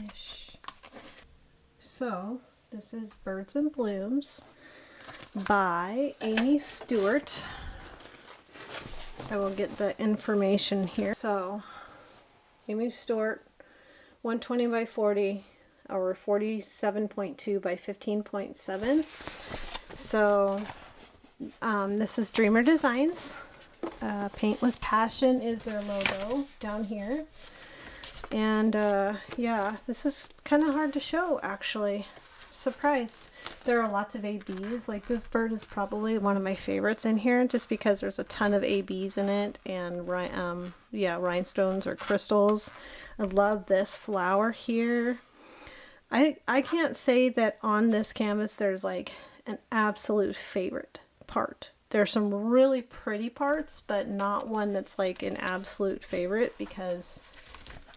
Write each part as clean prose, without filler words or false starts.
finish. So this is Birds and Blooms by Amy Stewart. I will get the information here. So Amy Stewart, 120 by 40 or 47.2 by 15.7. So this is Dreamer Designs. Paint with Passion is their logo down here. And yeah, this is kind of hard to show, actually. Surprised. There are lots of ABs. Like, this bird is probably one of my favorites in here, just because there's a ton of ABs in it, and yeah, rhinestones or crystals. I love this flower here. I can't say that on this canvas there's like an absolute favorite part. There's some really pretty parts, but not one that's like an absolute favorite, because,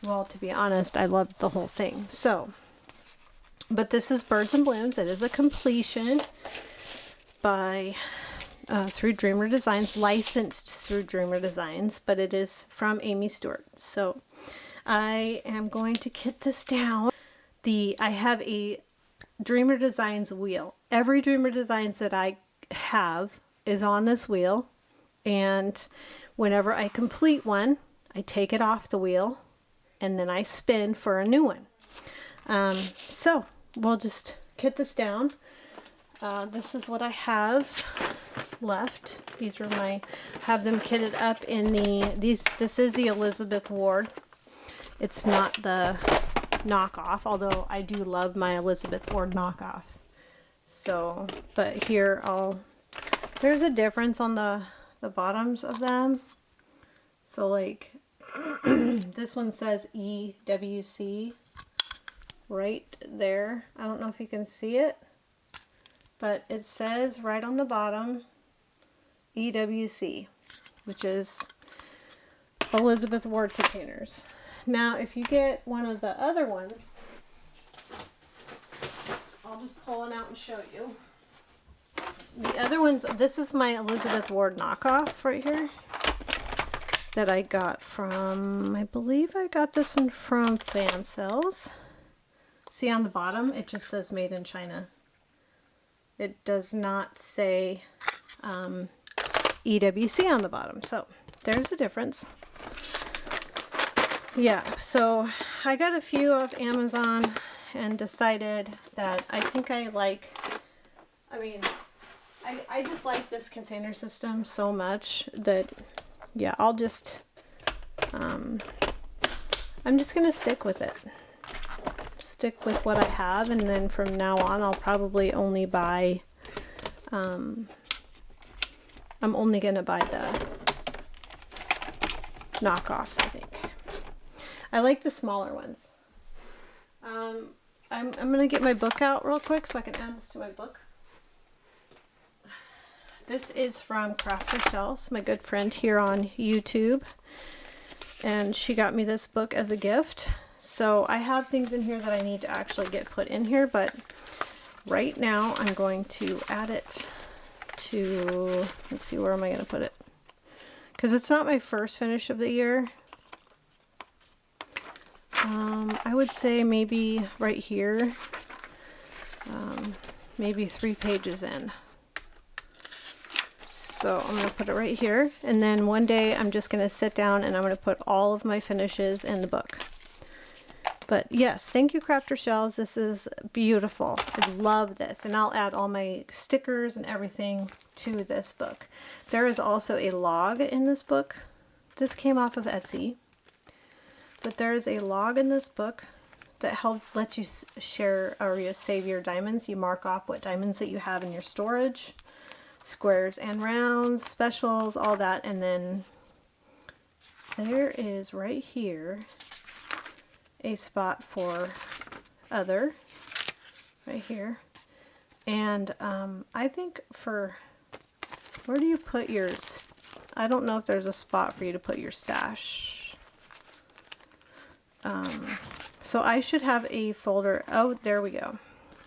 well, to be honest, I loved the whole thing. So, but this is Birds and Blooms. It is a completion by through Dreamer Designs, licensed through Dreamer Designs, but it is from Amy Stewart. So I am going to kit this down. I have a Dreamer Designs wheel. Every Dreamer Designs that I have is on this wheel, and whenever I complete one, I take it off the wheel and then I spin for a new one. So we'll just kit this down. This is what I have left. These are have them kitted up in this is the Elizabeth Ward. It's not the knockoff, although I do love my Elizabeth Ward knockoffs. So, but here there's a difference on the bottoms of them. So like this one says EWC right there. I don't know if you can see it, but it says right on the bottom EWC, which is Elizabeth Ward containers. Now if you get one of the other ones, I'll just pull one out and show you. The other ones, this is my Elizabeth Ward knockoff right here that I got from, I believe I got this one from Fan Cells. See on the bottom, it just says made in China. It does not say EWC on the bottom. So there's a difference. Yeah, so I got a few off Amazon and decided that I think I just like this container system so much that, yeah, I'm just gonna stick with it. Stick with what I have, and then from now on I'll probably only buy, I'm only gonna buy the knockoffs, I think. I like the smaller ones. I'm gonna get my book out real quick so I can add this to my book. This is from Crafter Shells, my good friend here on YouTube, and she got me this book as a gift. So I have things in here that I need to actually get put in here, but right now I'm going to add it to, let's see, where am I going to put it? Because it's not my first finish of the year. I would say maybe right here, maybe 3 pages in. So I'm going to put it right here, and then one day I'm just going to sit down and I'm going to put all of my finishes in the book. But yes, thank you, Crafter Shells. This is beautiful. I love this, and I'll add all my stickers and everything to this book. There is also a log in this book. This came off of Etsy. But there is a log in this book that lets you share or you save your diamonds. You mark off what diamonds that you have in your storage, squares and rounds, specials, all that. And then there is right here a spot for other, right here. And I think for, where do you put your, I don't know if there's a spot for you to put your stash. So I should have a folder. Oh, there we go.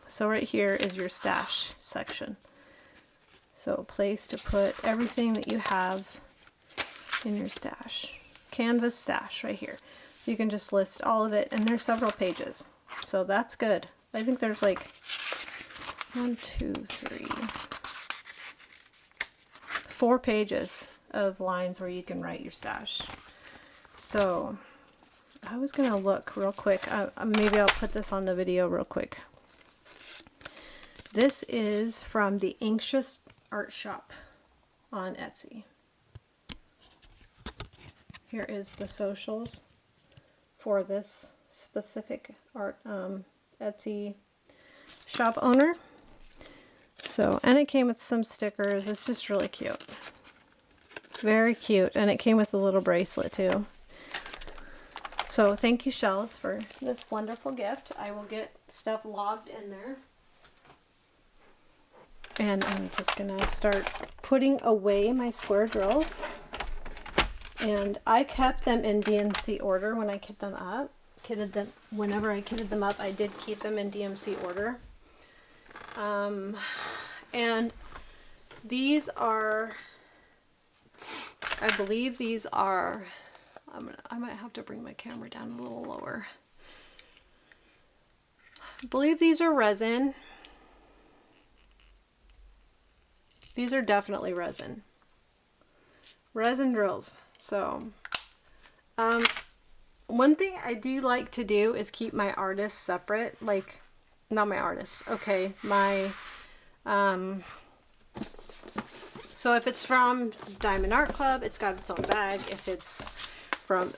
So right here is your stash section. So a place to put everything that you have in your stash. Canvas stash right here. You can just list all of it, and there's several pages. So that's good. I think there's like 1, 2, 3, 4 pages of lines where you can write your stash. So I was gonna look real quick. Maybe I'll put this on the video real quick. This is from the Anxious Art Shop on Etsy. Here is the socials for this specific art Etsy shop owner. So, and it came with some stickers. It's just really cute. Very cute. And it came with a little bracelet too. So thank you, Shells, for this wonderful gift. I will get stuff logged in there. And I'm just gonna start putting away my square drills. And I kept them in DMC order when I kitted them up. Whenever I kitted them up, I did keep them in DMC order. And these are, I believe these are, I might have to bring my camera down a little lower. I believe these are resin. These are definitely resin. Resin drills. So, one thing I do like to do is keep my artists separate. Like, not my artists. Okay, my, so if it's from Diamond Art Club, it's got its own bag. If it's from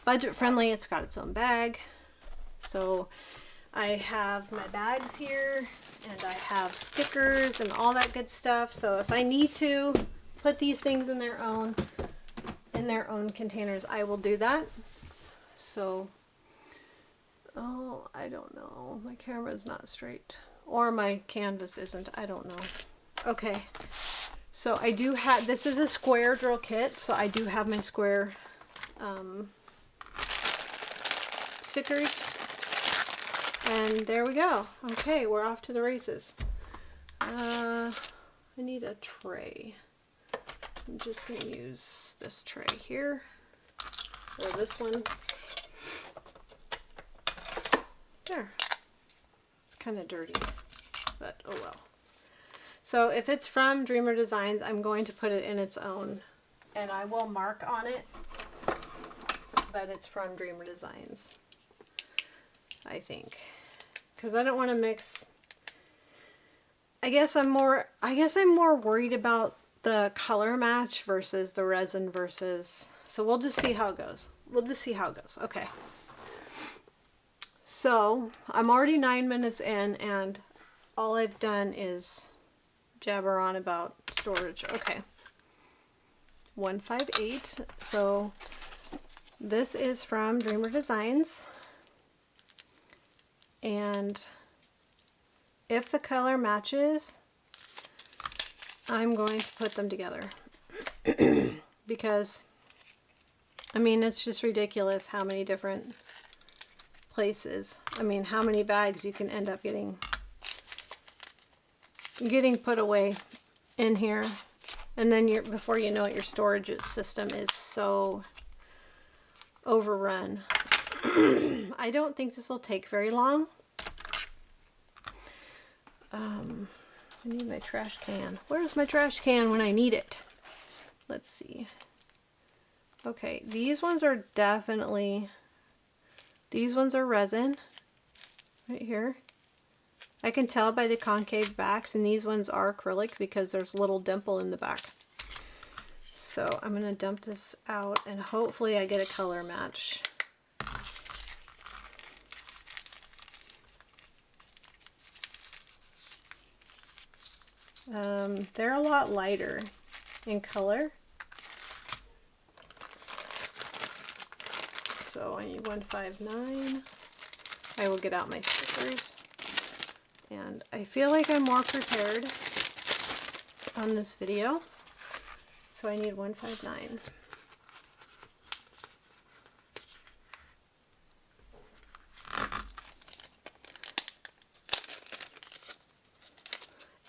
Budget Friendly, it's got its own bag. So I have my bags here, and I have stickers and all that good stuff. So if I need to put these things in their own containers, I will do that. So, oh, I don't know. My camera's not straight, or my canvas isn't. I don't know. Okay. So I do have, this is a square drill kit, so I do have my square stickers. And there we go. Okay, we're off to the races. I need a tray. I'm just going to use this tray here, or this one. There. It's kind of dirty, but oh well. So if it's from Dreamer Designs, I'm going to put it in its own, and I will mark on it that it's from Dreamer Designs, I think, because I don't want to mix. I guess I'm more worried about the color match versus the resin versus, so we'll just see how it goes. Okay. So I'm already 9 minutes in, and all I've done is jabber on about storage. Okay. 158. So this is from Dreamer Designs. And if the color matches, I'm going to put them together. Because, I mean, it's just ridiculous how many different places, I mean, how many bags you can end up getting put away in here, and then before you know it, your storage system is so overrun. I don't think this will take very long. I need my trash can. Where's my trash can when I need it? Let's see. Okay, these ones are definitely, these ones are resin right here. I can tell by the concave backs, and these ones are acrylic because there's a little dimple in the back. So I'm going to dump this out, and hopefully I get a color match. They're a lot lighter in color. So I need 159. I will get out my stickers. And I feel like I'm more prepared on this video. So I need 159.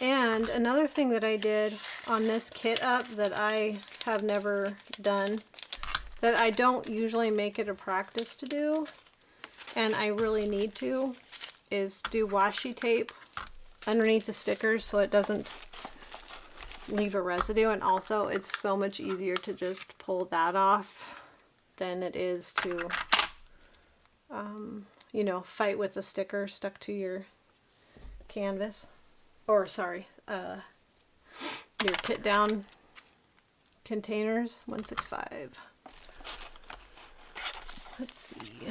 And another thing that I did on this kit up that I have never done, that I don't usually make it a practice to do, and I really need to, is do washi tape underneath the stickers so it doesn't leave a residue. And also it's so much easier to just pull that off than it is to you know, fight with a sticker stuck to your canvas, or sorry, your kit down containers. 165. Let's see.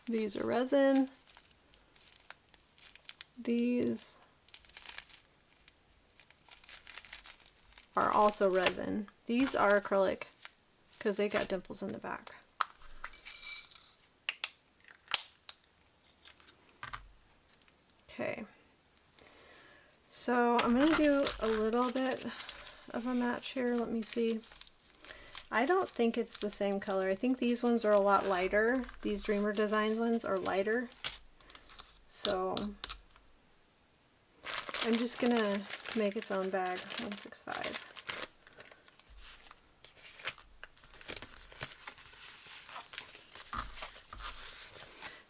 These are resin. These are also resin. These are acrylic because they got dimples in the back. Okay, so I'm going to do a little bit of a match here. Let me see. I don't think it's the same color. I think these ones are a lot lighter. These Dreamer Designs ones are lighter. So I'm just going to make its own bag. 165.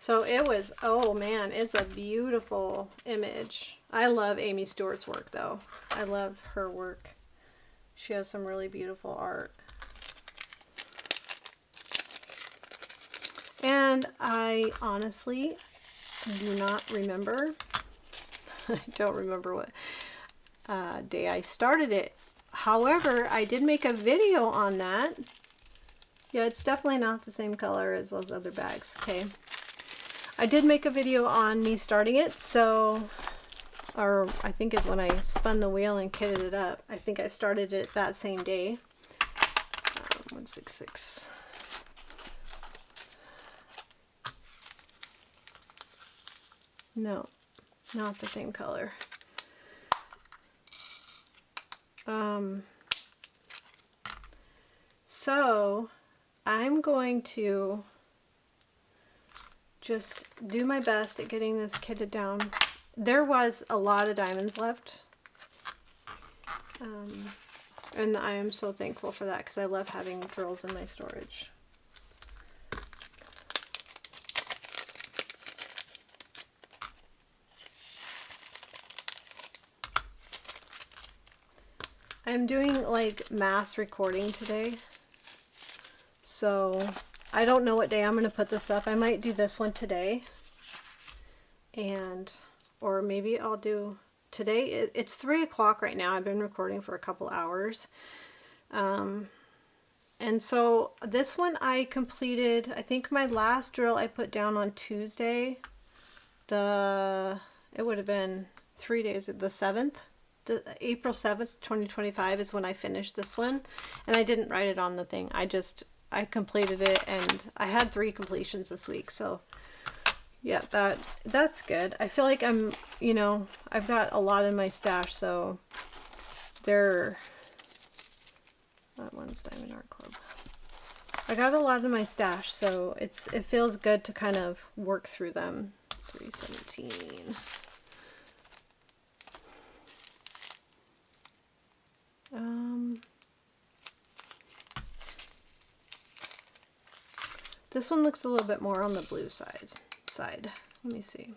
So it was, oh man, it's a beautiful image. I love Amy Stewart's work though. I love her work. She has some really beautiful art. And I honestly do not remember. I don't remember what day I started it. However, I did make a video on that. Yeah, it's definitely not the same color as those other bags. Okay. I did make a video on me starting it, so, or I think is when I spun the wheel and kitted it up. I think I started it that same day. 166. No, not the same color. So I'm going to just do my best at getting this kitted down. There was a lot of diamonds left. And I am so thankful for that because I love having drills in my storage. I'm doing like mass recording today. So I don't know what day I'm going to put this up. I might do this one today. Or maybe I'll do today. It's 3 o'clock right now. I've been recording for a couple hours. And so this one I completed, I think my last drill I put down on Tuesday. It would have been 3 days, the 7th. April 7th, 2025 is when I finished this one. And I didn't write it on the thing. I completed it, and I had 3 completions this week, so yeah, that's good. I feel like I'm, you know, I've got a lot in my stash, so that one's Diamond Art Club. I got a lot in my stash, so it feels good to kind of work through them. 317. This one looks a little bit more on the blue side. Let me see.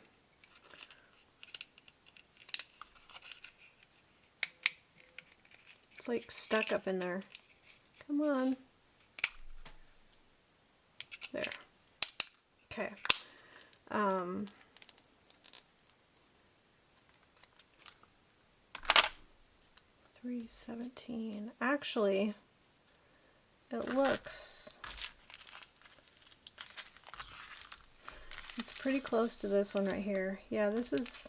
It's like stuck up in there. Come on. There. Okay. 317. Actually, it looks, it's pretty close to this one right here. Yeah, this is,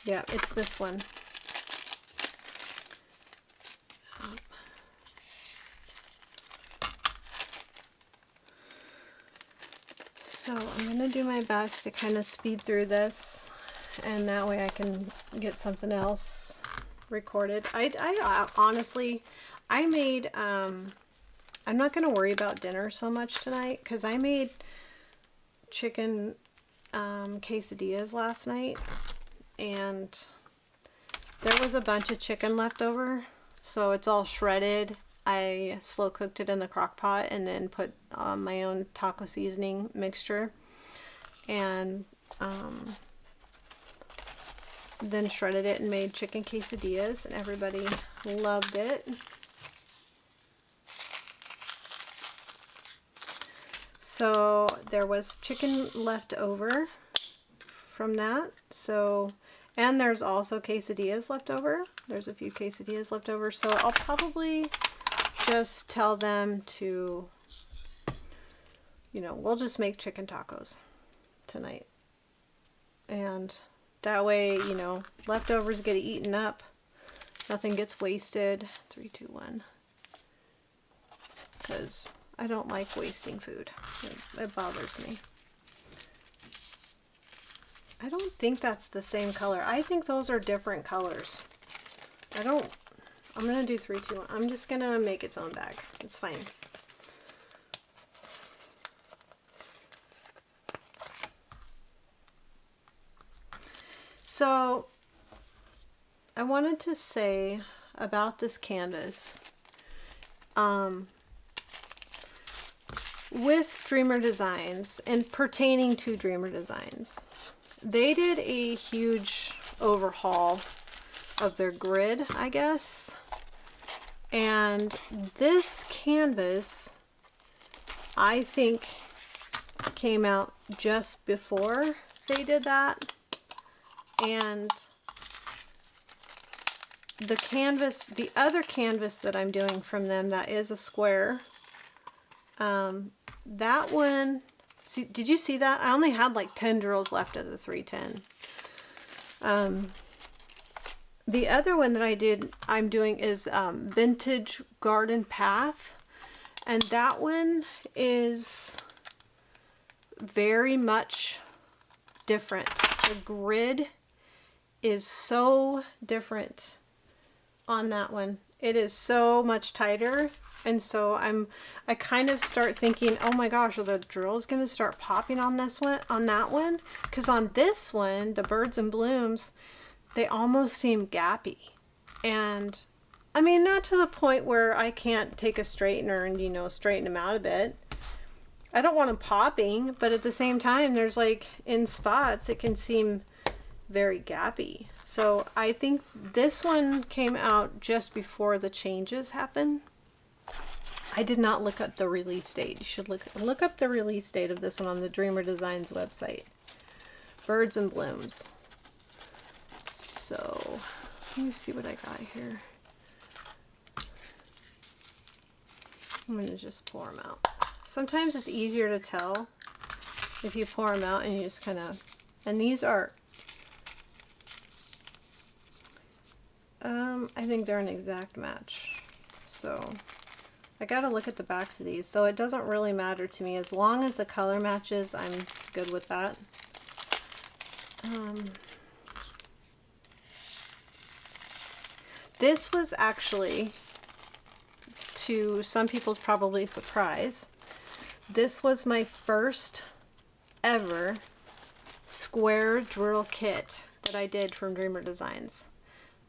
yeah, it's this one. So I'm going to do my best to kind of speed through this, and that way I can get something else recorded. I honestly, I made I'm not going to worry about dinner so much tonight because I made chicken quesadillas last night, and there was a bunch of chicken left over, so it's all shredded. I slow cooked it in the crock pot and then put my own taco seasoning mixture, and then shredded it and made chicken quesadillas, and everybody loved it. So there was chicken left over from that. So, and there's also quesadillas left over. There's a few quesadillas left over. So I'll probably just tell them to, you know, we'll just make chicken tacos tonight. And that way, you know, leftovers get eaten up. Nothing gets wasted. 3, 2, 1. Because I don't like wasting food. It bothers me. I don't think that's the same color. I think those are different colors. I'm going to do 3, 2, 1. I'm just going to make its own bag. It's fine. So, I wanted to say about this canvas. With Dreamer Designs and pertaining to Dreamer Designs, they did a huge overhaul of their grid, I guess. And this canvas, I think, came out just before they did that. And the canvas, the other canvas that I'm doing from them, that is a square. That one, see, did you see that? I only had like 10 drills left of the 310. The other one that I'm doing is Vintage Garden Path, and that one is very much different. The grid is so different on that one. It is so much tighter, and so I kind of start thinking, oh my gosh, are the drills going to start popping on this one, on that one? Because on this one, the Birds and Blooms, they almost seem gappy. And I mean, not to the point where I can't take a straightener and, you know, straighten them out a bit. I don't want them popping, but at the same time, there's like in spots it can seem very gappy. So I think this one came out just before the changes happened. I did not look up the release date. You should look up the release date of this one on the Dreamer Designs website. Birds and Blooms. So let me see what I got here. I'm going to just pour them out. Sometimes it's easier to tell if you pour them out and you just kind of, and these are, I think they're an exact match. So I gotta look at the backs of these. So it doesn't really matter to me. As long as the color matches, I'm good with that. This was actually, to some people's probably surprise, this was my first ever square drill kit that I did from Dreamer Designs.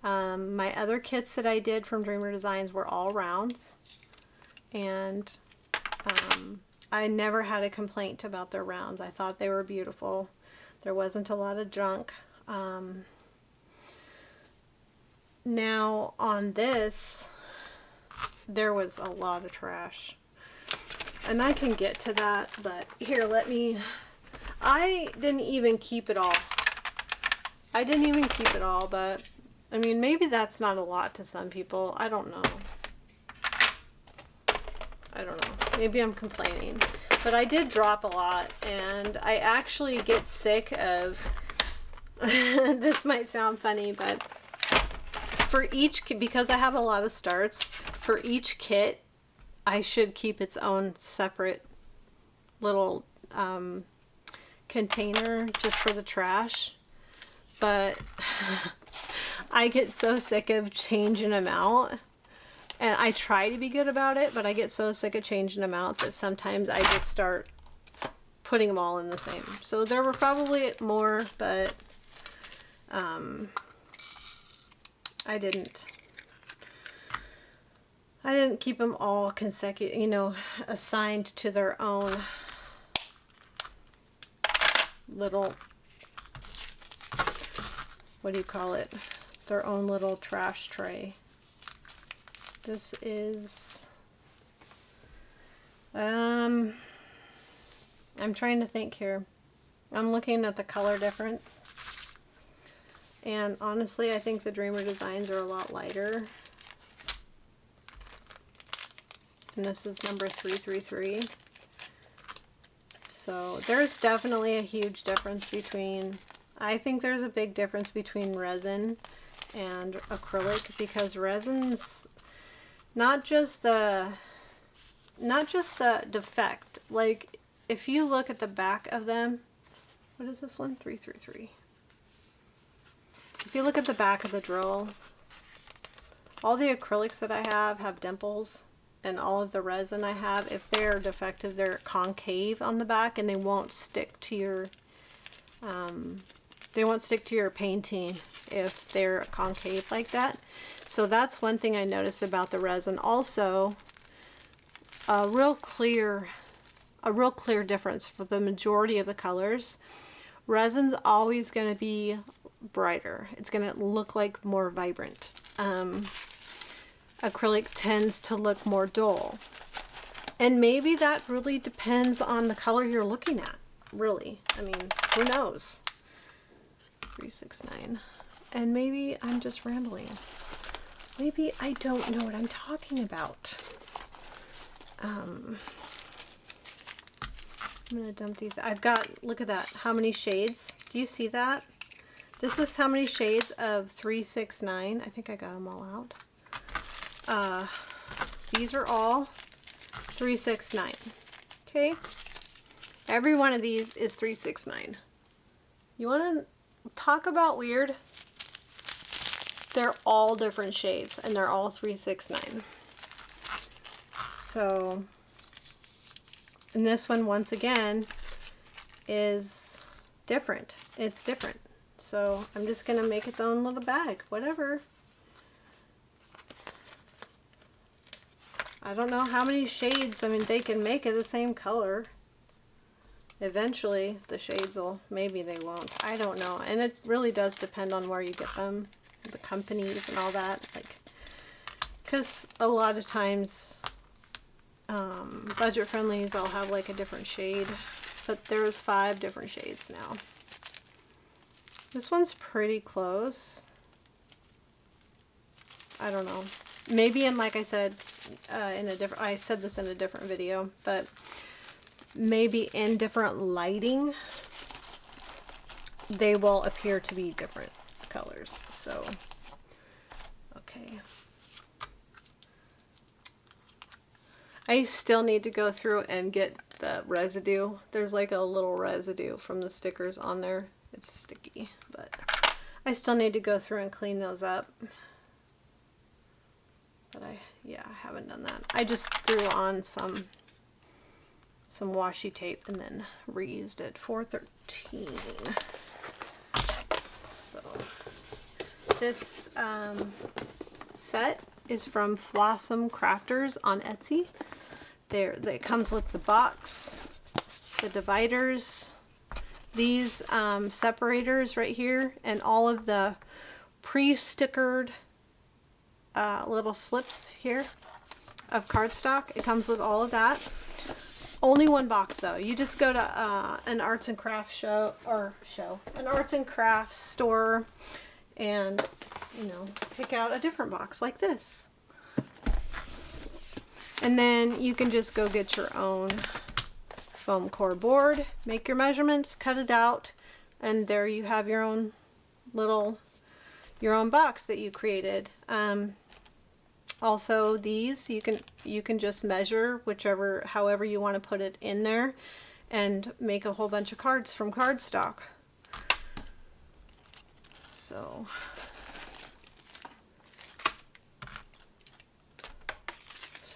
My other kits that I did from Dreamer Designs were all rounds, and I never had a complaint about their rounds. I thought they were beautiful. There wasn't a lot of junk. Now on this, there was a lot of trash, and I can get to that, but here, I didn't even keep it all. But I mean, maybe that's not a lot to some people. I don't know. Maybe I'm complaining. But I did drop a lot, and I actually get sick of, this might sound funny, but for each, because I have a lot of starts, for each kit, I should keep its own separate little container just for the trash. But I get so sick of changing them out And I try to be good about it, but I get so sick of changing them out that sometimes I just start putting them all in the same. So there were probably more, but I didn't keep them all consecutive, you know, assigned to their own little, what do you call it? Their own little trash tray. This is, I'm trying to think here. I'm looking at the color difference. And honestly, I think the Dreamer designs are a lot lighter. And this is number 333. So there's definitely a huge difference between, I think there's a big difference between resin and acrylic, because resin's not just the defect. Like if you look at the back of them, what is this one? 333. If you look at the back of the drill, all the acrylics that I have dimples, and all of the resin I have, if they're defective, they're concave on the back, and they won't stick to your painting if they're concave like that. So that's one thing I noticed about the resin. Also, a real clear difference for the majority of the colors. Resin's always going to be brighter. It's going to look like more vibrant. Acrylic tends to look more dull. And maybe that really depends on the color you're looking at, really. I mean, who knows? 369. And maybe I'm just rambling. Maybe I don't know what I'm talking about. I'm gonna dump these. I've got, look at that, how many shades? Do you see that? This is how many shades of 369. I think I got them all out. These are all 369. Okay? Every one of these is 369. You want to talk about weird? They're all different shades, and they're all 369. So, and this one, once again, is different. It's different. So I'm just going to make its own little bag. Whatever. I don't know how many shades, I mean, they can make it the same color. Eventually, the shades will, maybe they won't. I don't know. And it really does depend on where you get them, the companies and all that. Like, because a lot of times, budget friendlies, I'll have like a different shade. But there's 5 different shades now. This one's pretty close. I don't know. Maybe in, like I said, I said this in a different video, but maybe in different lighting, they will appear to be different colors. So, okay. I still need to go through and get the residue. There's like a little residue from the stickers on there. It's sticky, but I still need to go through and clean those up. But I haven't done that. I just threw on some washi tape and then reused it. 413. So this set is from Flossom Crafters on Etsy. It comes with the box, the dividers, these separators right here, and all of the pre-stickered little slips here of cardstock. It comes with all of that. Only one box though. You just go to an arts and crafts an arts and crafts store, and pick out a different box like this. And then you can just go get your own foam core board, make your measurements, cut it out, and there you have your own box that you created. Also, these you can just measure however you want to put it in there, and make a whole bunch of cards from cardstock. So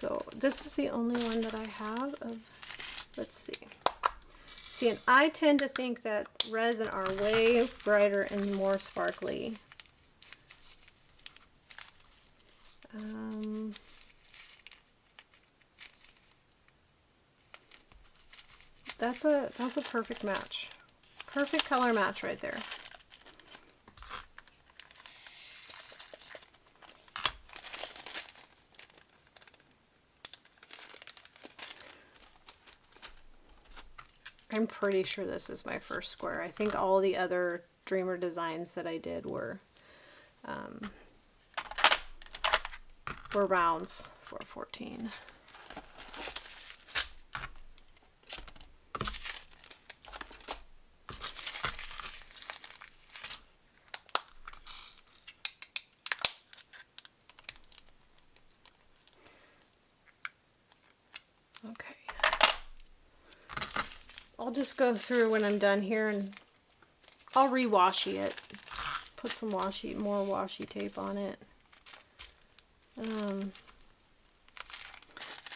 So this is the only one that I have of, let's see. See, and I tend to think that resin are way brighter and more sparkly. That's a perfect match. Perfect color match right there. I'm pretty sure this is my first square. I think all the other Dreamer designs that I did were rounds for 14. Okay. I'll just go through when I'm done here and I'll re-washi it. Put some more washi tape on it.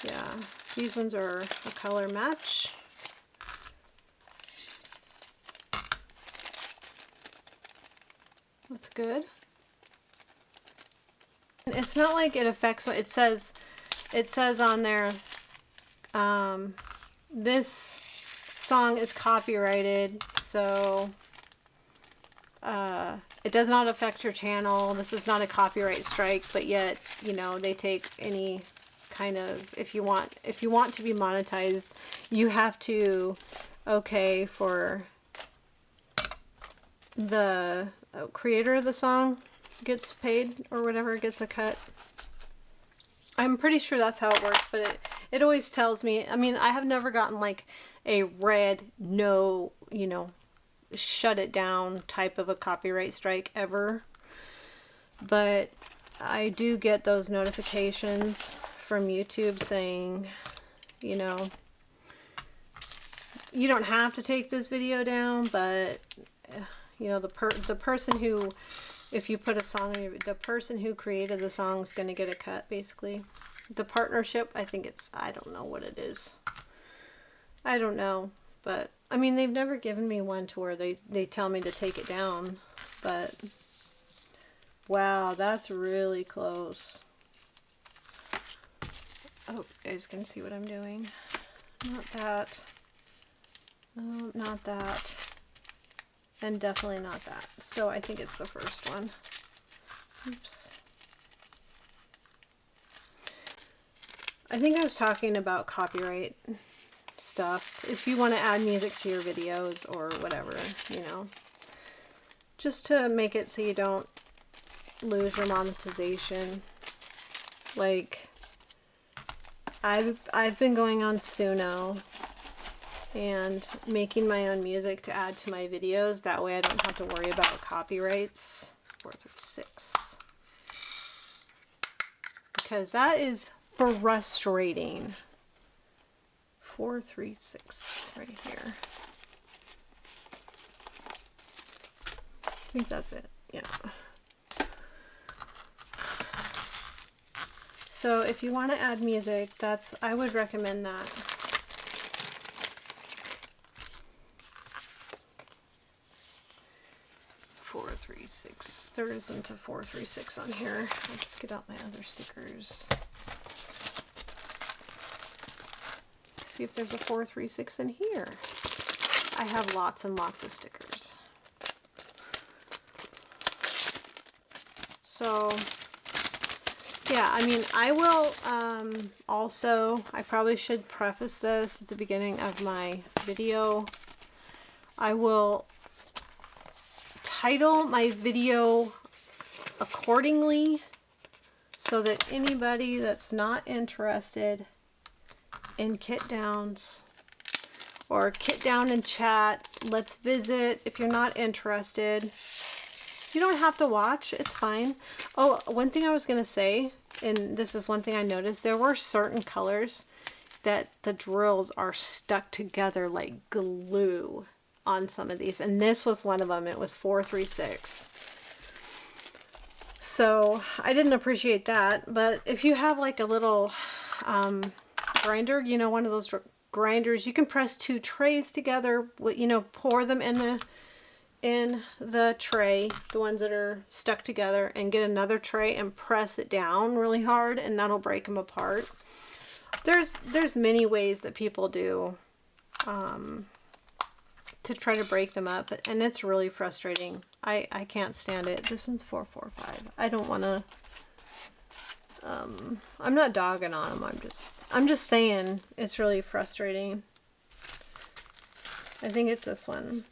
Yeah, these ones are a color match. That's good. And it's not like it affects what it says on there. This song is copyrighted, so it does not affect your channel. This is not a copyright strike, but yet, you know, they take any kind of, if you want to be monetized, you have to okay for the creator of the song gets paid or whatever, gets a cut. I'm pretty sure that's how it works, but it always tells me, I mean, I have never gotten like a red no, you know, shut it down type of a copyright strike ever, but I do get those notifications from YouTube saying, you know, you don't have to take this video down, but you know, the person who, if you put a song in the person who created the song is going to get a cut, basically. The partnership, I think it's, I don't know what it is. I don't know, but I mean, they've never given me one to where they tell me to take it down, but wow, that's really close. Oh, you guys can see what I'm doing. Not that. No, not that. And definitely not that. So I think it's the first one. Oops. I think I was talking about copyright stuff. If you want to add music to your videos or whatever, you know, just to make it so you don't lose your monetization. Like, I've been going on Suno and making my own music to add to my videos. That way I don't have to worry about copyrights. 436. Because that is frustrating. 436 right here. I think that's it. Yeah. So if you want to add music, I would recommend that. There isn't a 436 on here. I'll just get out my other stickers. See if there's a 436 in here. I have lots and lots of stickers. So yeah, I mean, I will also, I probably should preface this at the beginning of my video. I will title my video accordingly so that anybody that's not interested in kit downs or kit down and chat, let's visit. If you're not interested, you don't have to watch, it's fine. Oh, one thing I was gonna say, and this is one thing I noticed, there were certain colors that the drills are stuck together like glue on some of these, and this was one of them. It was 436. So I didn't appreciate that, but if you have like a little grinder, you know, one of those grinders. You can press 2 trays together, you know, pour them in the tray, the ones that are stuck together, and get another tray and press it down really hard, and that'll break them apart. There's many ways that people do to try to break them up, and it's really frustrating. I can't stand it. This one's 445. I don't want to. I'm not dogging on them. I'm just saying it's really frustrating. I think it's this one.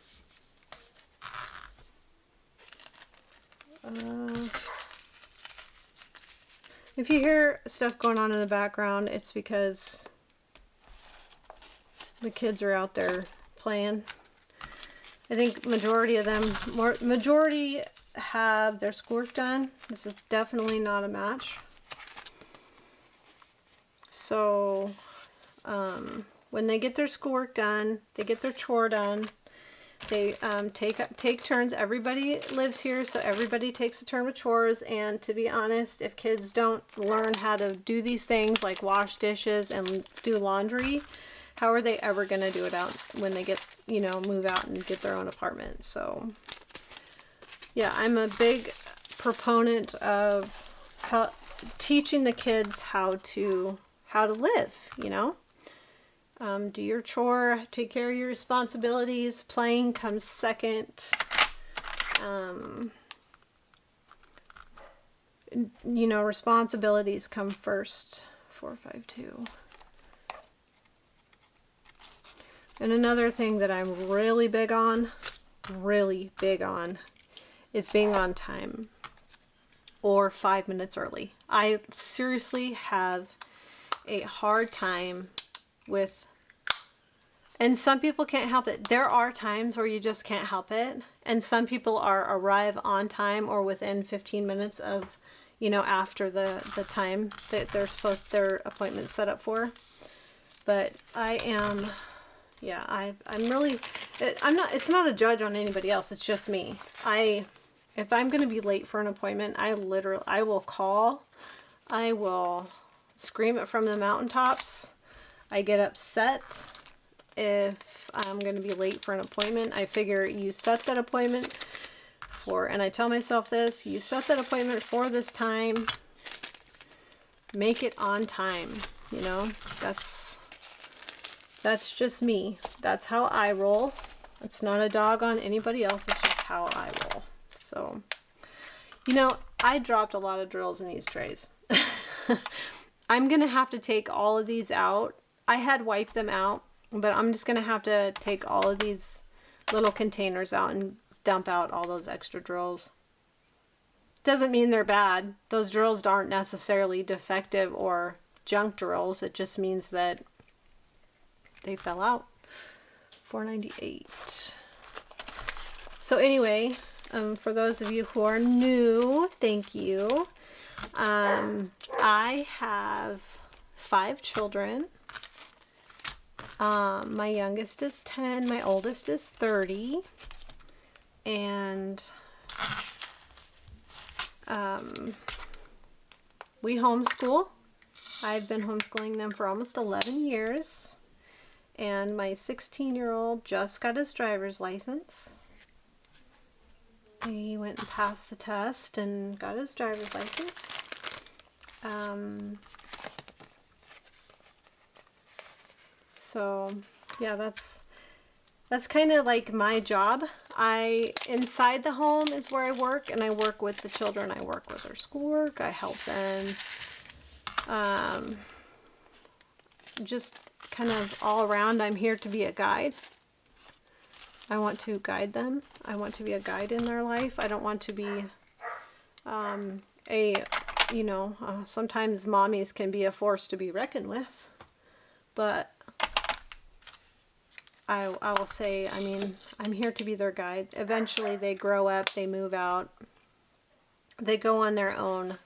If you hear stuff going on in the background, it's because the kids are out there playing. I think majority of them, majority have their schoolwork done. This is definitely not a match. So when they get their schoolwork done, they get their chore done, they take turns. Everybody lives here, so everybody takes a turn with chores. And to be honest, if kids don't learn how to do these things like wash dishes and do laundry, how are they ever going to do it out when they get, you know, move out and get their own apartment? So yeah, I'm a big proponent of teaching the kids how to live, you know. Do your chore, take care of your responsibilities. Playing comes second. You know, responsibilities come first. 452. And another thing that I'm really big on, is being on time or 5 minutes early. I seriously have a hard time with, and some people can't help it. There are times where you just can't help it, and some people arrive on time or within 15 minutes of, you know, after the time that their appointment's set up for. But I am, yeah, I'm really, it's not a judge on anybody else. It's just me. If I'm going to be late for an appointment, I will call, I will scream it from the mountaintops. I get upset if I'm going to be late for an appointment. I figure you set that appointment for, and I tell myself this, you set that appointment for this time, make it on time, you know. That's just me. That's how I roll. It's not a dog on anybody else. It's just how I roll. So, you know, I dropped a lot of drills in these trays. I'm going to have to take all of these out. I had wiped them out, but I'm just going to have to take all of these little containers out and dump out all those extra drills. Doesn't mean they're bad. Those drills aren't necessarily defective or junk drills. It just means that they fell out. 498. So anyway, for those of you who are new, thank you. I have 5 children. My youngest is 10, my oldest is 30, and we homeschool. I've been homeschooling them for almost 11 years, and my 16-year-old just got his driver's license. He went and passed the test and got his driver's license. So yeah, that's kind of like my job. Inside the home is where I work, and I work with the children. I work with their schoolwork. I help them. Just kind of all around. I'm here to be a guide. I want to guide them. I want to be a guide in their life. I don't want to be sometimes mommies can be a force to be reckoned with, but I will say, I mean, I'm here to be their guide. Eventually they grow up, they move out, they go on their own,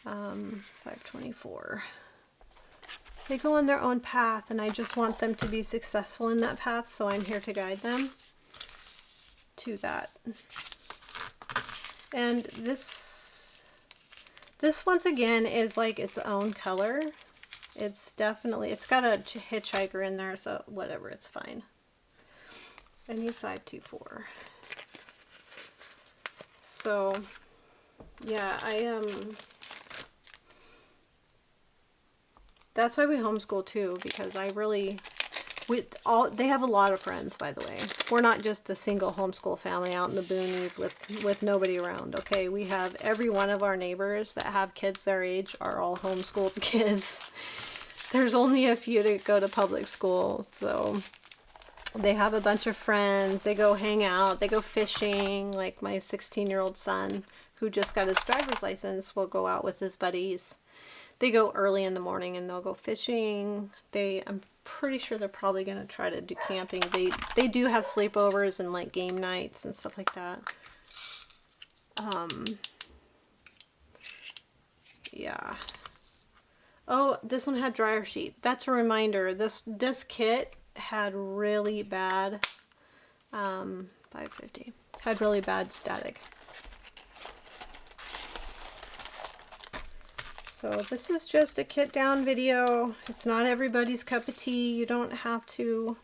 524. They go on their own path, and I just want them to be successful in that path, so I'm here to guide them to that. And this once again is like its own color. It's definitely, it's got a hitchhiker in there, so whatever, it's fine. I need 524. So, yeah, that's why we homeschool too, because they have a lot of friends, by the way. We're not just a single homeschool family out in the boonies with nobody around, okay? We have every one of our neighbors that have kids their age are all homeschooled kids. There's only a few to go to public school, so they have a bunch of friends. They go hang out, they go fishing. Like my 16-year-old son, who just got his driver's license, will go out with his buddies. They go early in the morning and they'll go fishing. I'm pretty sure they're probably going to try to do camping. They do have sleepovers and like game nights and stuff like that. Yeah. Oh, this one had dryer sheet. That's a reminder. This kit had really bad 550. Had really bad static. So this is just a kit down video. It's not everybody's cup of tea. You don't have to.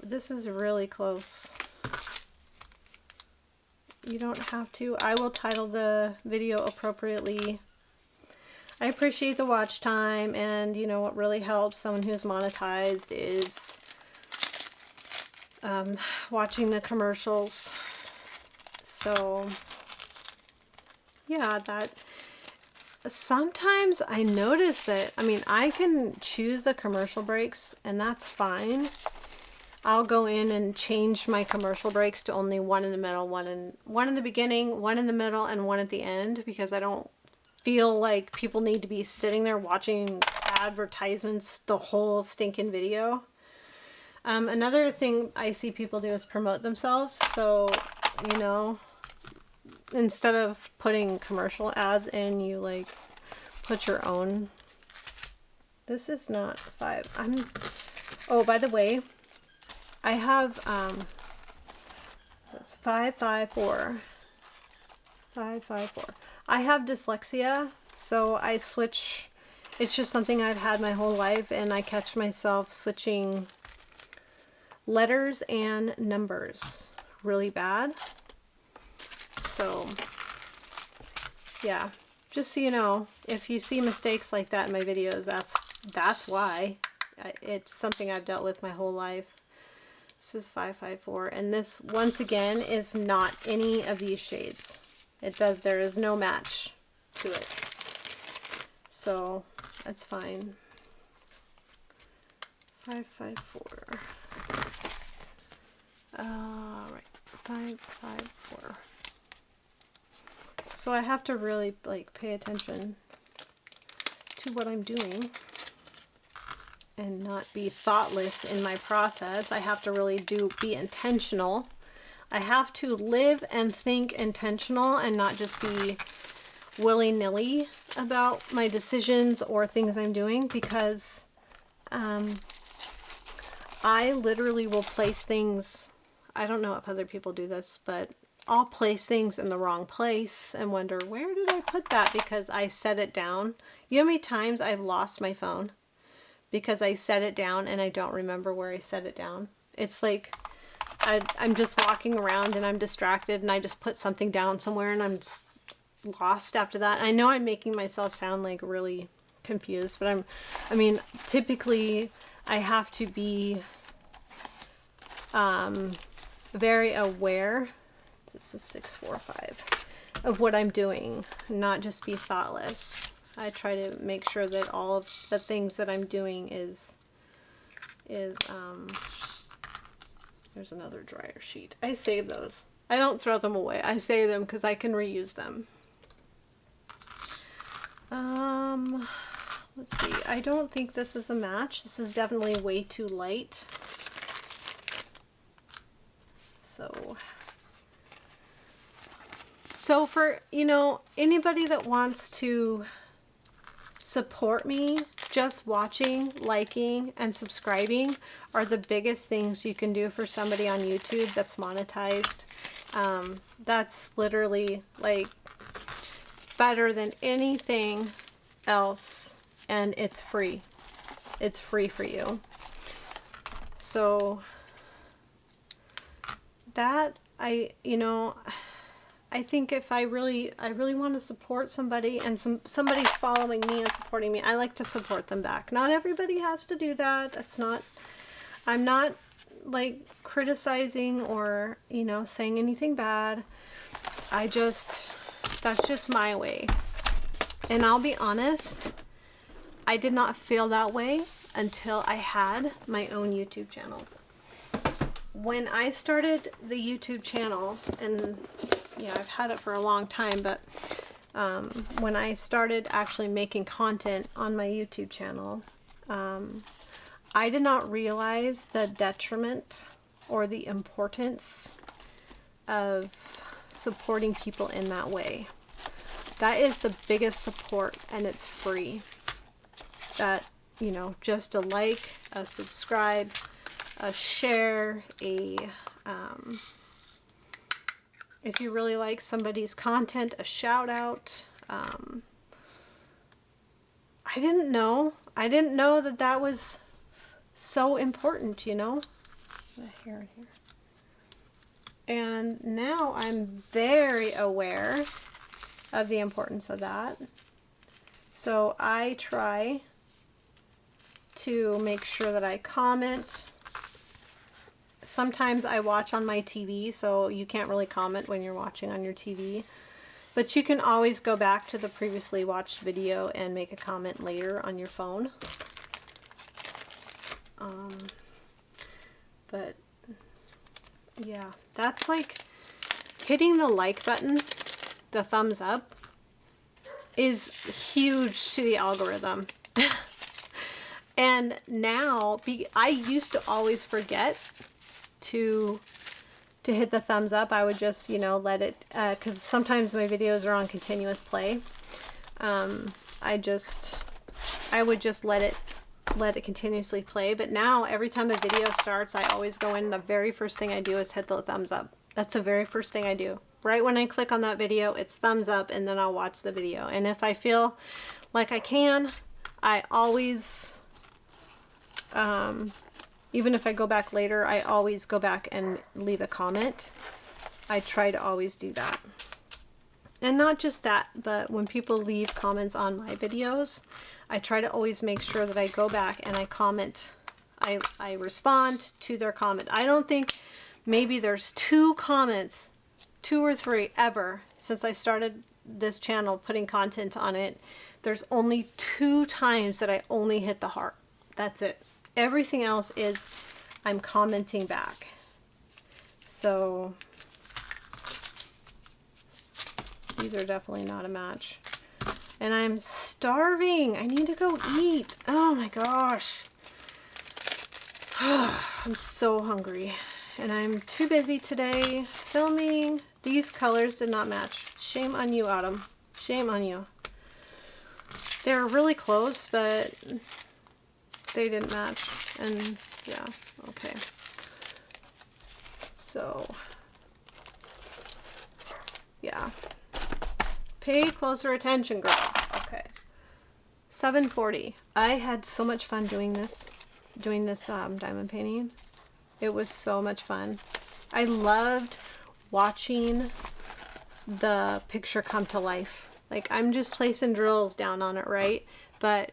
This is really close. You don't have to. I will title the video appropriately. I appreciate the watch time, and you know what really helps someone who's monetized is watching the commercials. So yeah, that sometimes I notice it. I mean, I can choose the commercial breaks and that's fine. I'll go in and change my commercial breaks to only one in the middle, one in the beginning, one in the middle, and one at the end, because I don't feel like people need to be sitting there watching advertisements the whole stinking video. Another thing I see people do is promote themselves. So, you know, instead of putting commercial ads in, you like put your own. This is not 5. Oh, by the way, I have that's 554. 554. I have dyslexia, so I switch. It's just something I've had my whole life, and I catch myself switching letters and numbers really bad. So yeah, just so you know, if you see mistakes like that in my videos, that's why. It's something I've dealt with my whole life. This is 554, and this once again is not any of these shades. There is no match to it, so that's fine. 554. Right, 554. So I have to really like pay attention to what I'm doing and not be thoughtless in my process. I have to really be intentional. I have to live and think intentional and not just be willy-nilly about my decisions or things I'm doing, because I literally will place things. I don't know if other people do this, but I'll place things in the wrong place and wonder, where did I put that? Because I set it down. You know how many times I've lost my phone because I set it down and I don't remember where I set it down? It's like I'm just walking around and I'm distracted and I just put something down somewhere and I'm just lost after that. I know I'm making myself sound like really confused, but I mean, typically I have to be very aware. This is 645 of what I'm doing, not just be thoughtless. I try to make sure that all of the things that I'm doing is there's another dryer sheet. I save those. I don't throw them away. I save them because I can reuse them. Let's see. I don't think this is a match. This is definitely way too light. So for, you know, anybody that wants to support me, just watching, liking, and subscribing are the biggest things you can do for somebody on YouTube that's monetized. That's literally like better than anything else and it's free. It's free for you. So that, you know, I think if I really want to support somebody, and somebody's following me and supporting me, I like to support them back. Not everybody has to do that. That's not, I'm not like criticizing or, you know, saying anything bad. That's just my way. And I'll be honest, I did not feel that way until I had my own YouTube channel. When I started the YouTube channel, and yeah, I've had it for a long time, but when I started actually making content on my YouTube channel, I did not realize the detriment or the importance of supporting people in that way. That is the biggest support, and it's free. That, you know, just a like, a subscribe, a share, if you really like somebody's content, a shout out. I didn't know that that was so important, you know. Here. And now I'm very aware of the importance of that. So I try to make sure that I comment. Sometimes I watch on my TV, so you can't really comment when you're watching on your TV. But you can always go back to the previously watched video and make a comment later on your phone. But yeah, that's like hitting the like button, the thumbs up, is huge to the algorithm. And now, I used to always forget to hit the thumbs up. I would just, you know, let it, because sometimes my videos are on continuous play. I would just let it continuously play. But now every time a video starts, I always go in, the very first thing I do is hit the thumbs up. That's the very first thing I do. Right when I click on that video, it's thumbs up, and then I'll watch the video. And if I feel like I can, I always, even if I go back later, I always go back and leave a comment. I try to always do that. And not just that, but when people leave comments on my videos, I try to always make sure that I go back and I comment. I respond to their comment. I don't think, maybe there's 2 comments, 2 or 3 ever, since I started this channel putting content on it. There's only 2 times that I only hit the heart. That's it. Everything else is I'm commenting back. So these are definitely not a match. And I'm starving. I need to go eat. Oh my gosh. I'm so hungry. And I'm too busy today filming. These colors did not match. Shame on you, Autumn. Shame on you. They're really close, but they didn't match. And yeah, okay. So, yeah. Pay closer attention, girl. Okay. 740. I had so much fun doing this diamond painting. It was so much fun. I loved watching the picture come to life. Like, I'm just placing drills down on it, right? But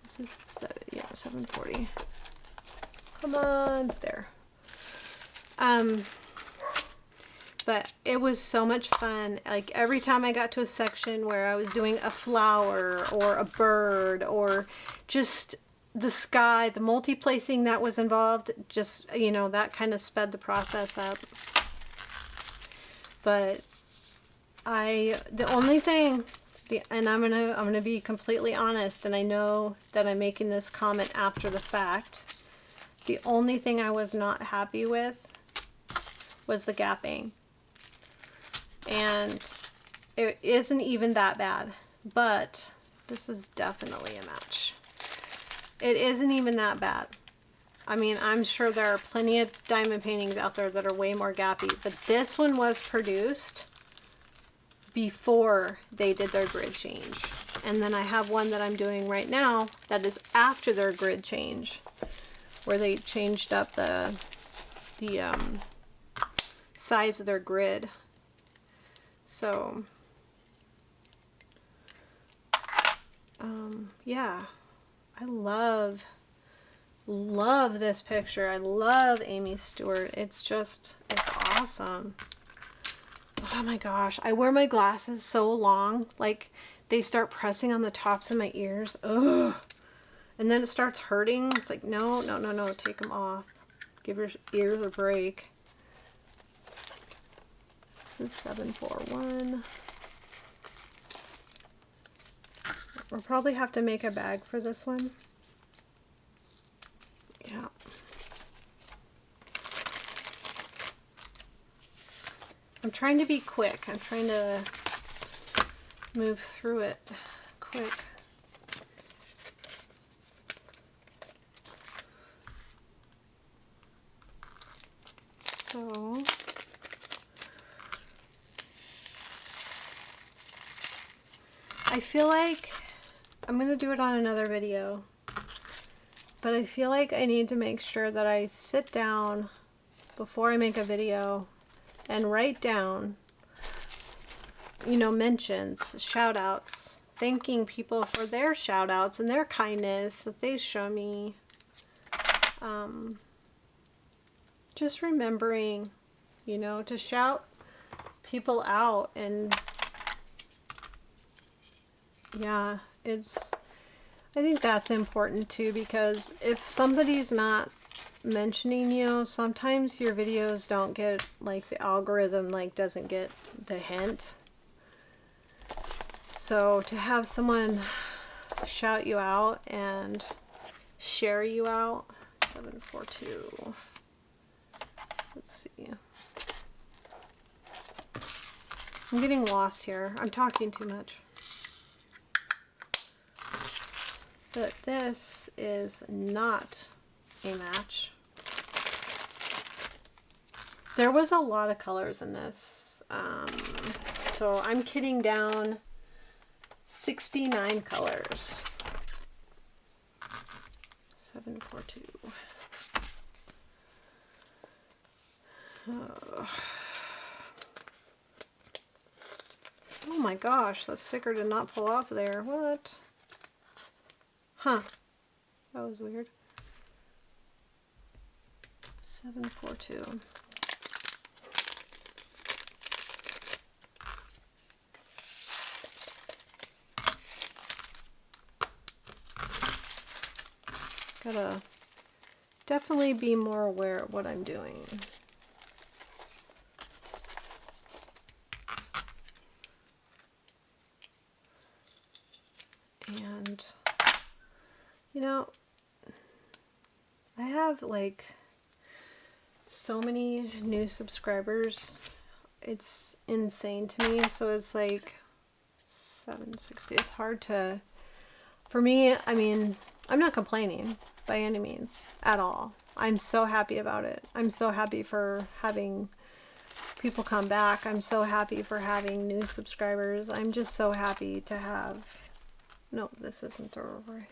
this is 740. Come on, there. But it was so much fun. Like, every time I got to a section where I was doing a flower or a bird or just the sky, the multi-placing that was involved, just, you know, that kind of sped the process up. But the only thing, and I'm gonna be completely honest, and I know that I'm making this comment after the fact, the only thing I was not happy with was the gapping. And it isn't even that bad, but this is definitely a match. It isn't even that bad. I mean, I'm sure there are plenty of diamond paintings out there that are way more gappy, but this one was produced before they did their grid change. And then I have one that I'm doing right now that is after their grid change, where they changed up the size of their grid. So yeah, I love this picture. I love Amy Stewart. It's awesome. Oh my gosh, I wear my glasses so long, like they start pressing on the tops of my ears. Ugh. And then it starts hurting. It's like, no, no, no, no, take them off. Give your ears a break. This is 741. We'll probably have to make a bag for this one. Yeah. I'm trying to be quick. I'm trying to move through it quick. So I feel like I'm going to do it on another video, but I feel like I need to make sure that I sit down before I make a video and write down, you know, mentions, shout outs, thanking people for their shout outs and their kindness that they show me. Just remembering, you know, to shout people out. And yeah, I think that's important too, because if somebody's not mentioning you, sometimes your videos don't get, like, the algorithm doesn't get the hint. So to have someone shout you out and share you out. 742. Let's see. I'm getting lost here. I'm talking too much. But this is not a match. There was a lot of colors in this. So I'm kidding down 69 colors. 742. Oh my gosh, the sticker did not pull off there. What? Huh. That was weird. 742. Gotta definitely be more aware of what I'm doing. And, you know, I have like so many new subscribers. It's insane to me. So it's like 760. It's hard to, for me, I mean, I'm not complaining by any means at all. I'm so happy about it. I'm so happy for having people come back. I'm so happy for having new subscribers. I'm just so happy to have, no, this isn't the right,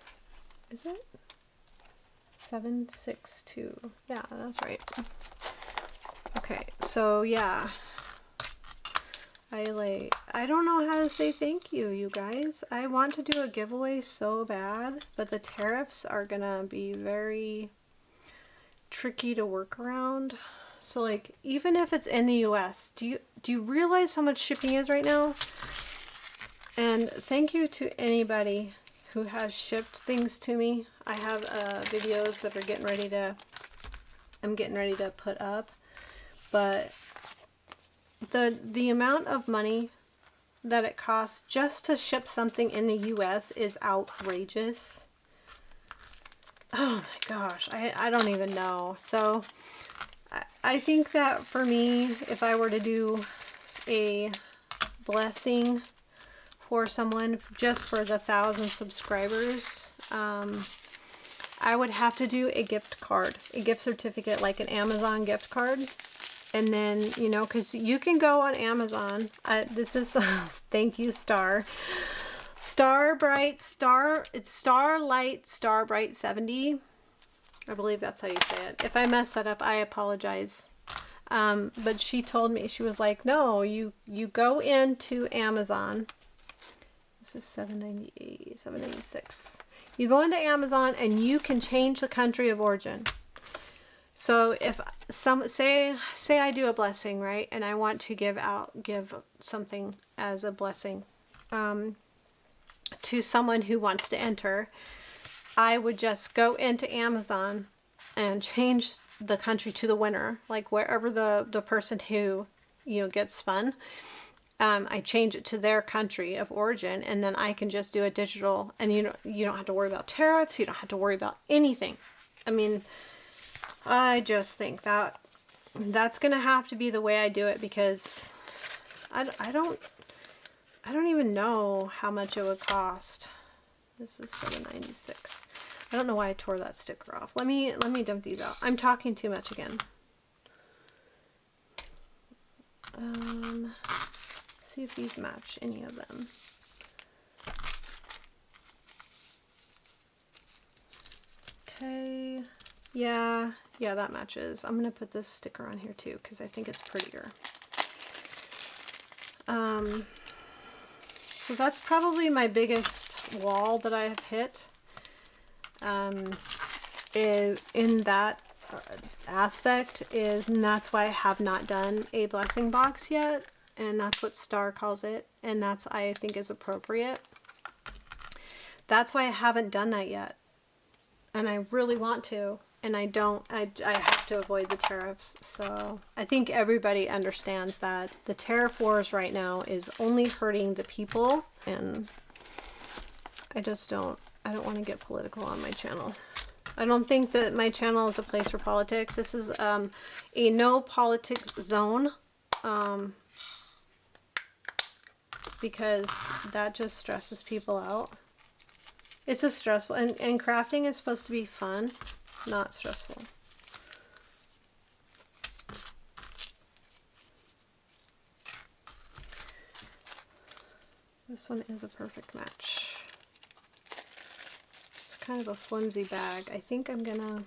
is it? 762. Yeah, that's right. Okay, so yeah. I don't know how to say thank you, you guys. I want to do a giveaway so bad, but the tariffs are gonna be very tricky to work around. So like, even if it's in the US, do you realize how much shipping is right now? And thank you to anybody who has shipped things to me. I have videos that are I'm getting ready to put up, but the amount of money that it costs just to ship something in the US is outrageous. Oh my gosh, I don't even know. So I think that for me, if I were to do a blessing for someone just for the 1,000 subscribers, I would have to do a gift card, a gift certificate, like an Amazon gift card. And then, you know, because you can go on Amazon. This is, thank you, Starlight Starbright 70. I believe that's how you say it. If I mess that up, I apologize. But she told me, she was like, no, you go into Amazon. This is $7.98, $7.96. You go into Amazon and you can change the country of origin. So if say I do a blessing, right, and I want to give something as a blessing to someone who wants to enter, I would just go into Amazon and change the country to the winner, like wherever the person who, you know, gets spun. I change it to their country of origin, and then I can just do a digital, and you don't have to worry about tariffs. You don't have to worry about anything. I mean, I just think that that's gonna have to be the way I do it, because I don't even know how much it would cost. This is $7.96. I don't know why I tore that sticker off. Let me dump these out. I'm talking too much again. See if these match any of them. Okay. Yeah, that matches. I'm gonna put this sticker on here too, because I think it's prettier. So that's probably my biggest wall that I have hit. Is in that aspect and that's why I have not done a blessing box yet, and that's what Star calls it, and that's, I think, is appropriate. That's why I haven't done that yet, and I really want to, and I don't. I have to avoid the tariffs. So I think everybody understands that the tariff wars right now is only hurting the people, and I don't want to get political on my channel. I don't think that my channel is a place for politics. This is a no politics zone, because that just stresses people out. It's a stressful, and crafting is supposed to be fun, not stressful. This one is a perfect match. It's kind of a flimsy bag. I think I'm gonna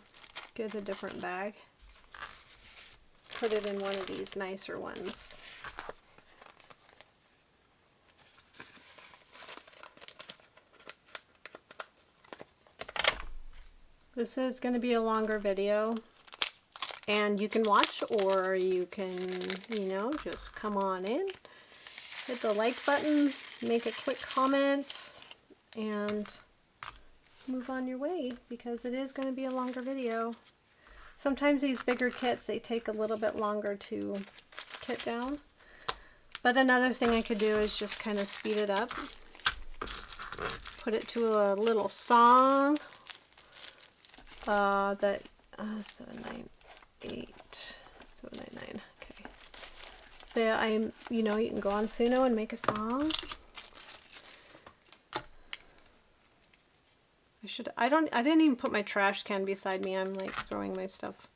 get a different bag. Put it in one of these nicer ones. This is going to be a longer video, and you can watch, or you can, you know, just come on in, hit the like button, make a quick comment, and move on your way, because it is going to be a longer video. Sometimes these bigger kits, they take a little bit longer to kit down, but another thing I could do is just kind of speed it up, put it to a little song. That 798, 799. Okay. There, you know, you can go on Suno and make a song. I didn't even put my trash can beside me. I'm like throwing my stuff.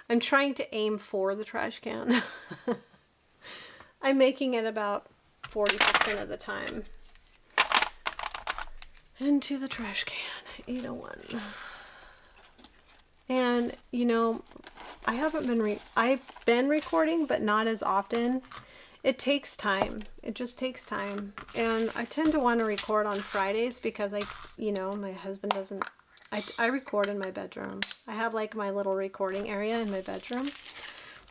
I'm trying to aim for the trash can. I'm making it about 40% of the time into the trash can. 801. And, you know, I've been recording, but not as often. It takes time. It just takes time. And I tend to want to record on Fridays because you know, my husband doesn't, I record in my bedroom. I have like my little recording area in my bedroom.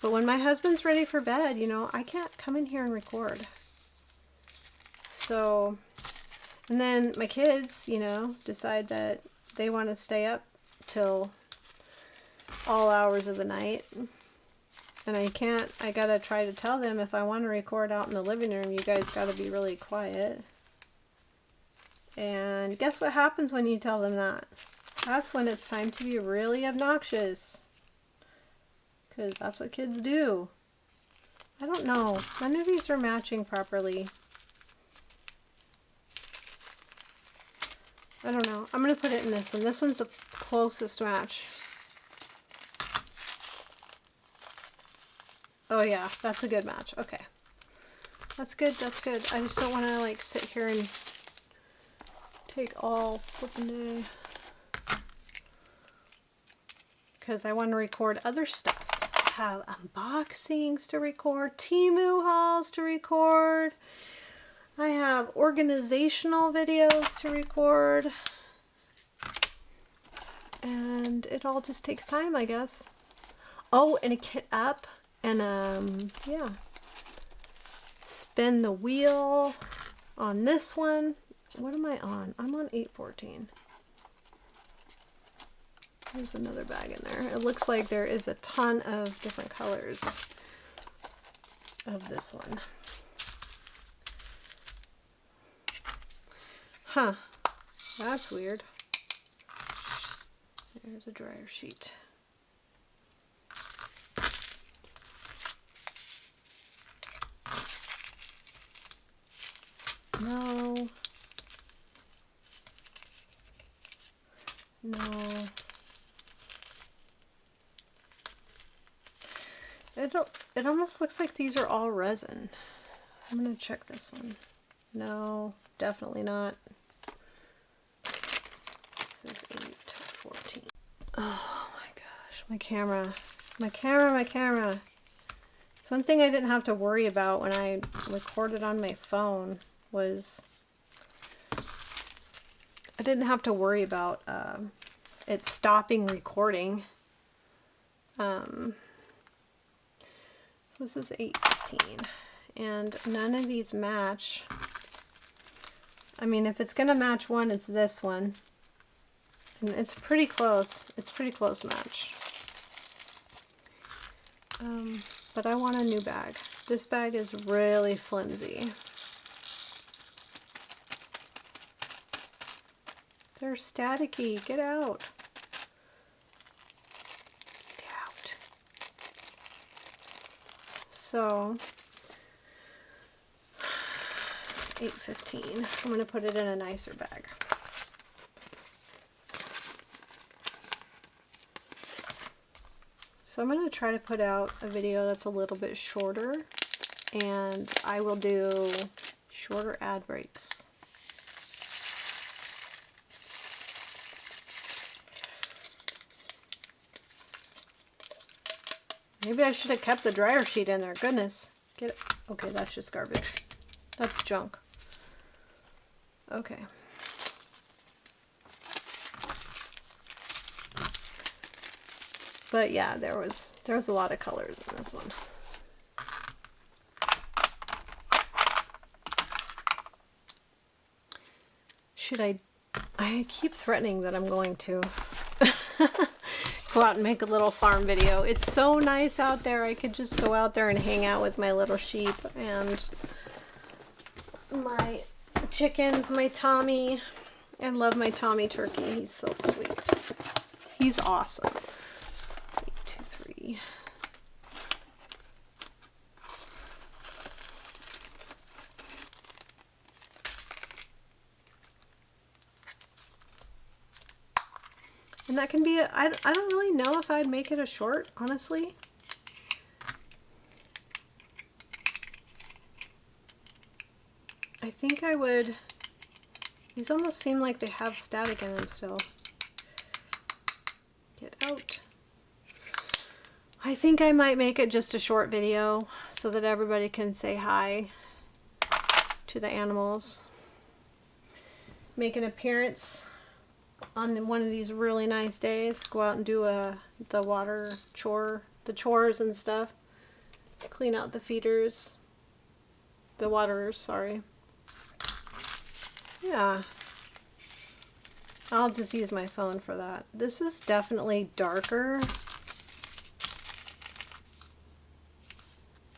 But when my husband's ready for bed, you know, I can't come in here and record. So, and then my kids, you know, decide that they want to stay up till all hours of the night, and I gotta try to tell them, if I want to record out in the living room, you guys gotta be really quiet. And guess what happens when you tell them that? That's when it's time to be really obnoxious, because that's what kids do. I don't know, none of these are matching properly. I don't know. I'm gonna put it in this one. This one's the closest match. Oh yeah, that's a good match. Okay. That's good, that's good. I just don't want to like sit here and take all flipping day. Because I want to record other stuff. I have unboxings to record, Temu hauls to record. I have organizational videos to record. And it all just takes time, I guess. Oh, and a kit up. And yeah. Spin the wheel on this one. What am I on? I'm on 814. There's another bag in there. It looks like there is a ton of different colors of this one. Huh. That's weird. There's a dryer sheet. No. No. It almost looks like these are all resin. I'm gonna check this one. No, definitely not. This is 814. Oh my gosh, my camera. So one thing I didn't have to worry about when I recorded on my phone was I didn't have to worry about it stopping recording. So this is 815, and none of these match. I mean, if it's gonna match one, it's this one, and it's pretty close. It's pretty close match. But I want a new bag. This bag is really flimsy. They're staticky. Get out. Get out. So, 815. I'm going to put it in a nicer bag. So I'm going to try to put out a video that's a little bit shorter, and I will do shorter ad breaks. Maybe I should have kept the dryer sheet in there. Goodness. Get it. Okay, that's just garbage. That's junk. Okay. But yeah, there was a lot of colors in this one. Should I keep threatening that I'm going to go out and make a little farm video. It's so nice out there. I could just go out there and hang out with my little sheep and my chickens, my Tommy. I love my Tommy turkey. He's so sweet. He's awesome. 8, 2, 3. And that can be, I don't really know if I'd make it a short, honestly. I think I would. These almost seem like they have static in them still. Get out. I think I might make it just a short video so that everybody can say hi to the animals. Make an appearance on one of these really nice days. Go out and do the chores and stuff. Clean out the feeders. The waterers, sorry. Yeah. I'll just use my phone for that. This is definitely darker.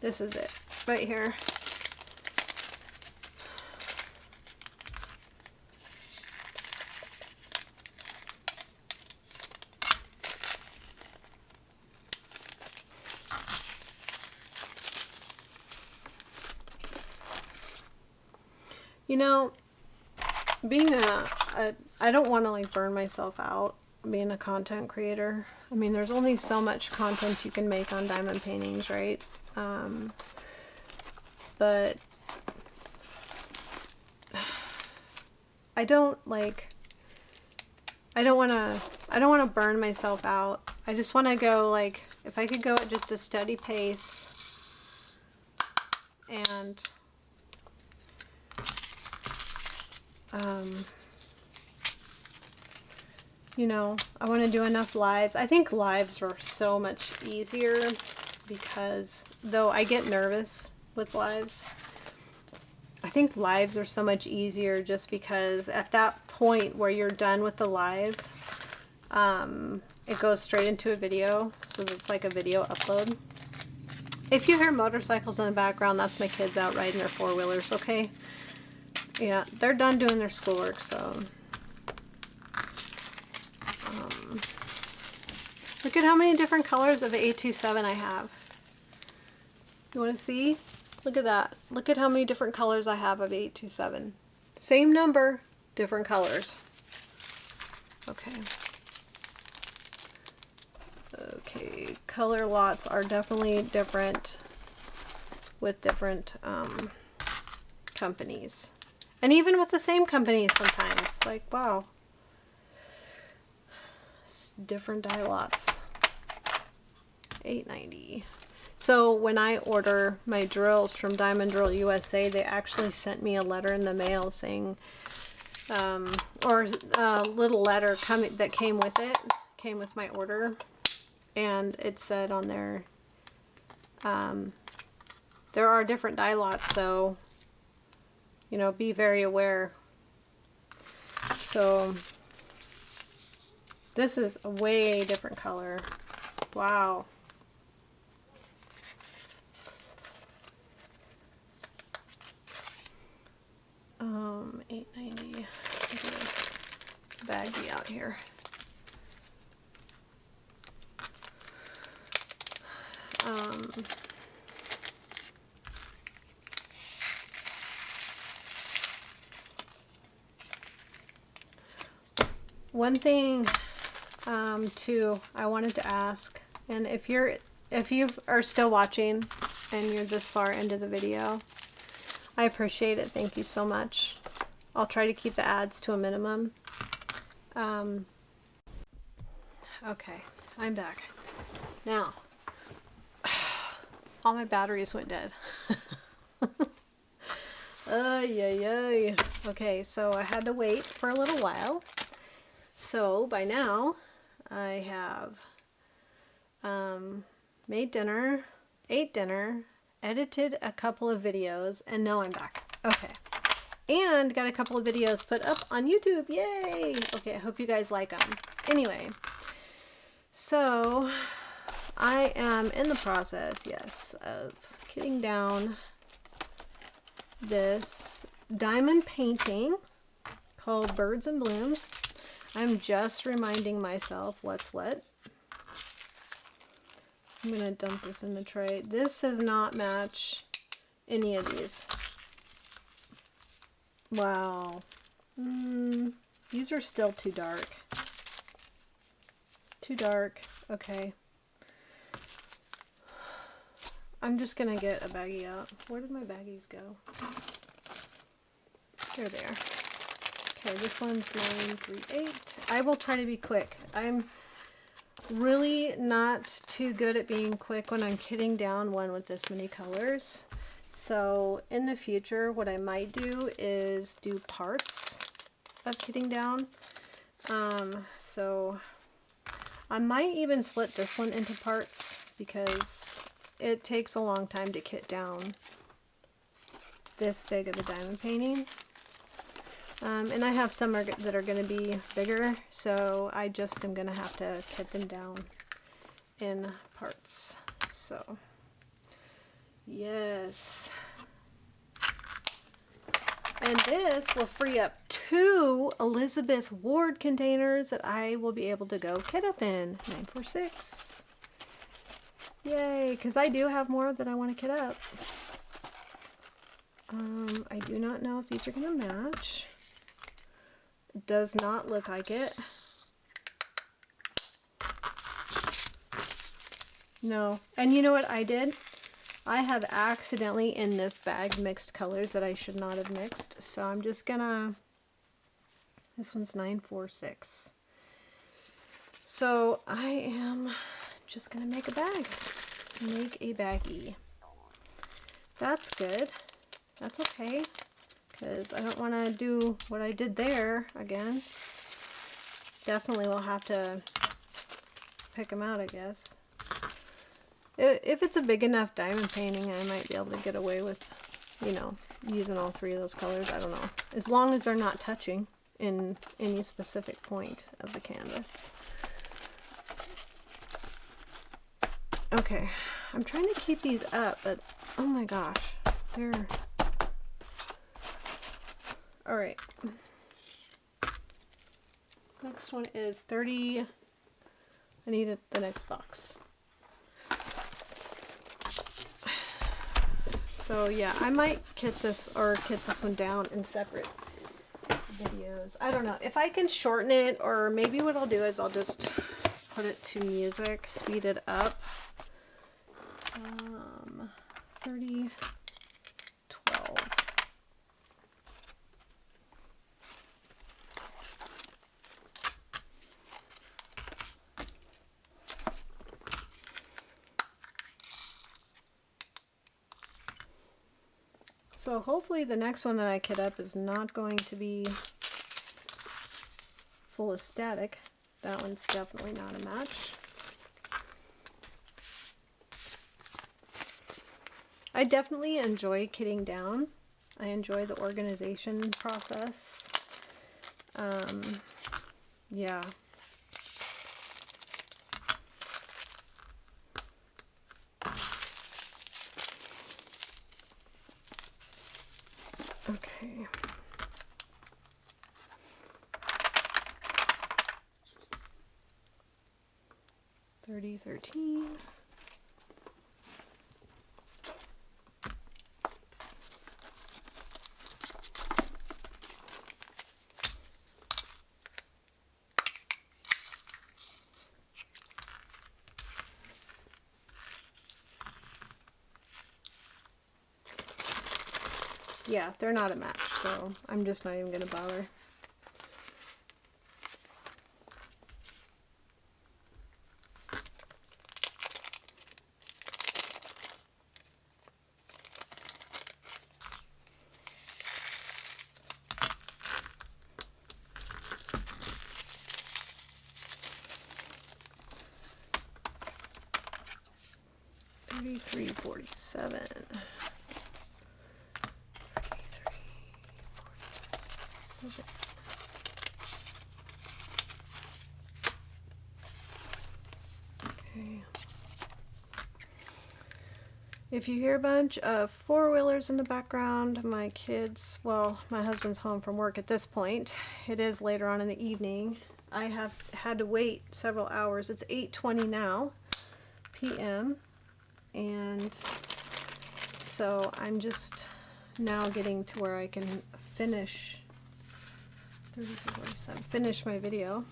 This is it. Right here. You know, being I don't want to like burn myself out, being a content creator. I mean, there's only so much content you can make on diamond paintings, right? But I don't want to burn myself out. I just want to go, like, if I could go at just a steady pace, and you know, I want to do enough lives. I think lives are so much easier because, though I get nervous with lives, I think lives are so much easier just because at that point where you're done with the live, it goes straight into a video. So it's like a video upload. If you hear motorcycles in the background, that's my kids out riding their four-wheelers, okay? Yeah, they're done doing their schoolwork, so... look at how many different colors of 827 I have. You want to see? Look at that. Look at how many different colors I have of 827. Same number, different colors. Okay. Okay, color lots are definitely different with different companies. And even with the same company sometimes. Like, wow. It's different dye lots. $8.90. So when I order my drills from Diamond Drill USA, they actually sent me a letter in the mail saying, or a little letter that came with it, came with my order, and it said on there, there are different dye lots, so, you know, be very aware. So this is a way different color. Wow. $8.90. Baggie out here. One thing too I wanted to ask, and if you are still watching and you're this far into the video, I appreciate it. Thank you so much. I'll try to keep the ads to a minimum. Okay, I'm back. Now, all my batteries went dead. Yay. Okay, so I had to wait for a little while. So by now, I have made dinner, ate dinner, edited a couple of videos, and now I'm back. Okay. And got a couple of videos put up on YouTube. Yay! Okay, I hope you guys like them. Anyway, so I am in the process, yes, of kitting down this diamond painting called Birds and Blooms. I'm just reminding myself what's what. I'm going to dump this in the tray. This does not match any of these. Wow. These are still too dark. Too dark. Okay. I'm just going to get a baggie out. Where did my baggies go? There they are. Okay, this one's 938. I will try to be quick. I'm really not too good at being quick when I'm kitting down one with this many colors. So in the future, what I might do is do parts of kitting down. So I might even split this one into parts because it takes a long time to kit down this big of a diamond painting. And I have some that are going to be bigger, so I just am going to have to kit them down in parts. So, yes. And this will free up 2 Elizabeth Ward containers that I will be able to go kit up in. 946. Yay, because I do have more that I want to kit up. I do not know if these are going to match. It does not look like it. No. And you know what I did? I have accidentally in this bag mixed colors that I should not have mixed. So I'm just gonna, this one's 946. So I am just gonna make a bag. Make a baggie. That's good. That's okay. Because I don't want to do what I did there again. Definitely will have to pick them out, I guess. If it's a big enough diamond painting, I might be able to get away with, you know, using all three of those colors. I don't know. As long as they're not touching in any specific point of the canvas. Okay, I'm trying to keep these up, but oh my gosh, they're... All right. Next one is 30. I need the next box. So yeah, I might kit this one down in separate videos. I don't know. If I can shorten it, or maybe what I'll do is I'll just put it to music, speed it up. 30, 12. So hopefully the next one that I kit up is not going to be full of static. That one's definitely not a match. I definitely enjoy kitting down. I enjoy the organization process. Yeah. Okay. $30.13. Yeah, they're not a match, so I'm just not even gonna bother. $33.47. Okay. If you hear a bunch of four-wheelers in the background, my kids, well, my husband's home from work at this point. It is later on in the evening. I have had to wait several hours. It's 8:20 now, p.m. And so I'm just now getting to where I can finish finish my video.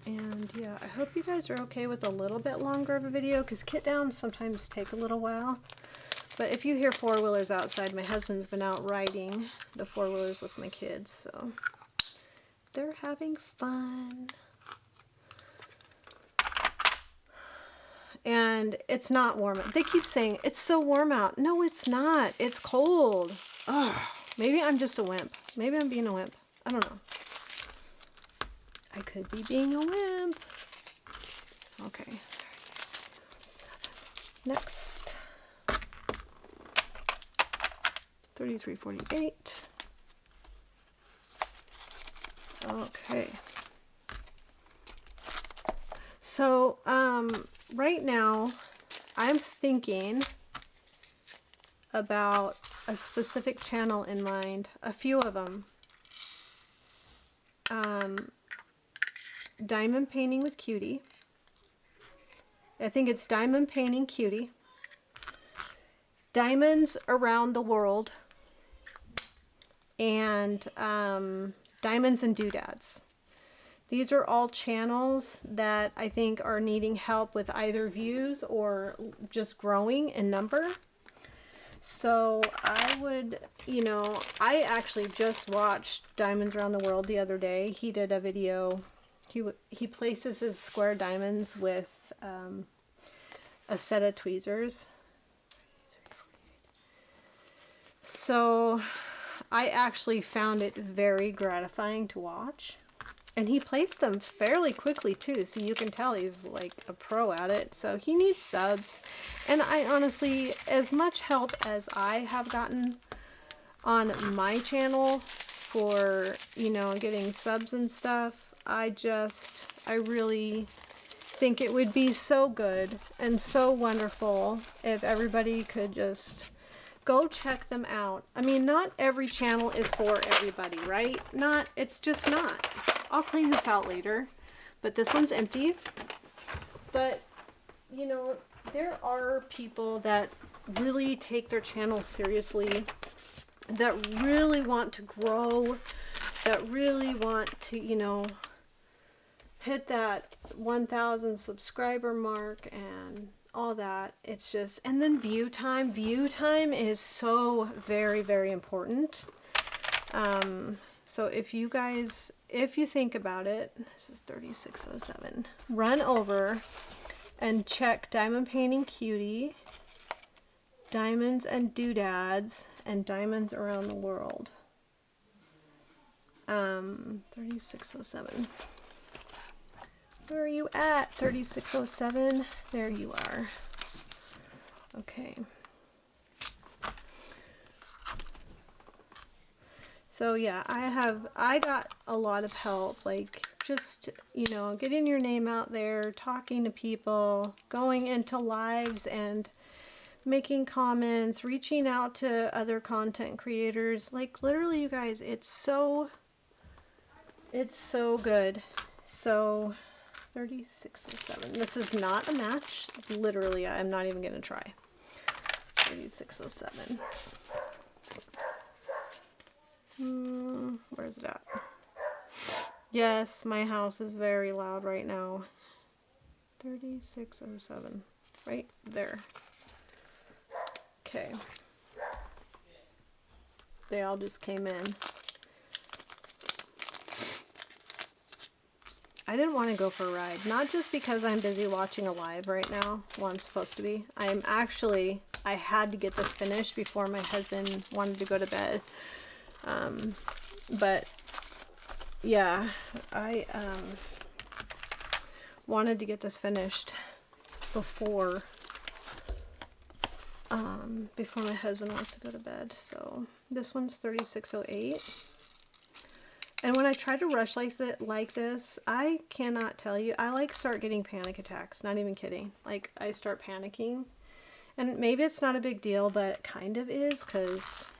And yeah, I hope you guys are okay with a little bit longer of a video, because kit downs sometimes take a little while. But if you hear four-wheelers outside, my husband's been out riding the four-wheelers with my kids, so they're having fun. And it's not warm. They keep saying, it's so warm out. No, it's not. It's cold. Ugh. Maybe I'm just a wimp. Maybe I'm being a wimp. I don't know. I could be being a wimp. Okay. Next. $33.48. Okay. So, right now, I'm thinking about a specific channel in mind, a few of them. Diamond Painting with Cutie. I think it's Diamond Painting Cutie. Diamonds Around the World. And Diamonds and Doodads. These are all channels that I think are needing help with either views or just growing in number. So I would, you know, I actually just watched Diamonds Around the World the other day. He did a video. He places his square diamonds with a set of tweezers. So I actually found it very gratifying to watch. And he placed them fairly quickly too, so you can tell he's like a pro at it. So he needs subs. And I honestly, as much help as I have gotten on my channel for, you know, getting subs and stuff, I really think it would be so good and so wonderful if everybody could just go check them out. I mean, not every channel is for everybody, right? It's just not. I'll clean this out later, but this one's empty. But, you know, there are people that really take their channel seriously, that really want to grow, that really want to, you know, hit that 1,000 subscriber mark and all that. It's just, and then view time is so very, very important. So if you think about it, this is 3607, run over and check Diamond Painting Cutie, Diamonds and Doodads, and Diamonds Around the World. 3607. Where are you at, 3607? There you are. Okay. So yeah, I got a lot of help, like just, you know, getting your name out there, talking to people, going into lives and making comments, reaching out to other content creators. Like literally, you guys, it's so good. So 3607. This is not a match. Literally, I'm not even going to try. 3607. Where's it at? Yes, my house is very loud right now. 3607. Right there. Okay. They all just came in. I didn't want to go for a ride. Not just because I'm busy watching a live right now. Well, I'm supposed to be. I had to get this finished before my husband wanted to go to bed. But yeah, I wanted to get this finished before my husband wants to go to bed. So this one's 3608. And when I try to rush like this, I cannot tell you, I like start getting panic attacks. Not even kidding. Like I start panicking. And maybe it's not a big deal, but it kind of is, because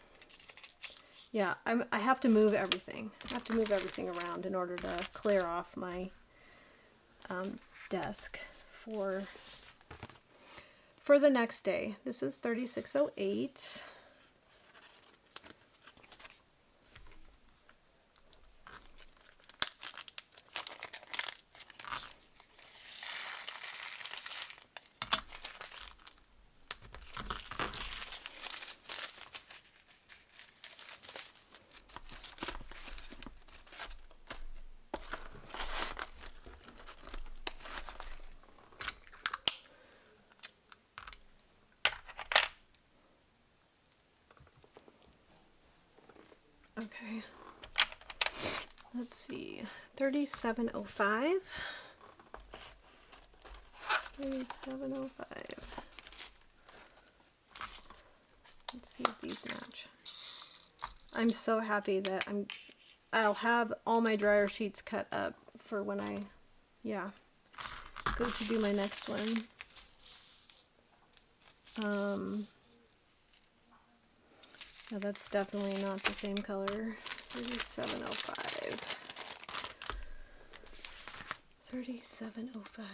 yeah, I have to move everything. I have to move everything around in order to clear off my desk for the next day. This is 3608. Okay, let's see, 3705. 3705. Let's see if these match. I'm so happy that I'll have all my dryer sheets cut up for when I, yeah, go to do my next one. No, that's definitely not the same color. 3705. 3705.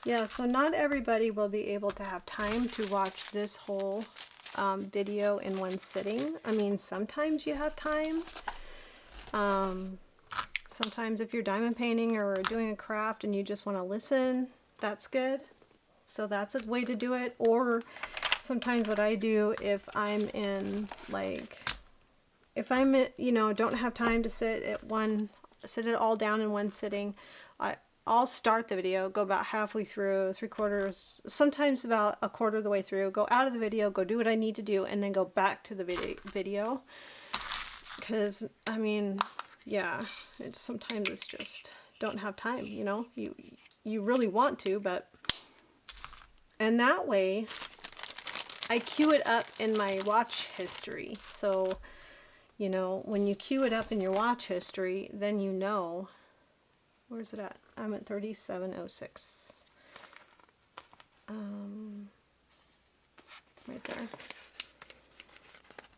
Yeah, so not everybody will be able to have time to watch this whole video in one sitting. I mean, sometimes you have time. Sometimes if you're diamond painting or doing a craft and you just want to listen, that's good. So that's a way to do it. Or sometimes what I do if I'm in, like, if I'm, you know, don't have time to sit it all down in one sitting, I'll start the video, go about halfway through, 3/4, sometimes about a quarter of the way through, go out of the video, go do what I need to do, and then go back to the video. Because, I mean, yeah, sometimes it's just don't have time, you know? You really want to, but... And that way, I queue it up in my watch history. So, you know, when you queue it up in your watch history, then you know... Where's it at? I'm at 3706. Right there.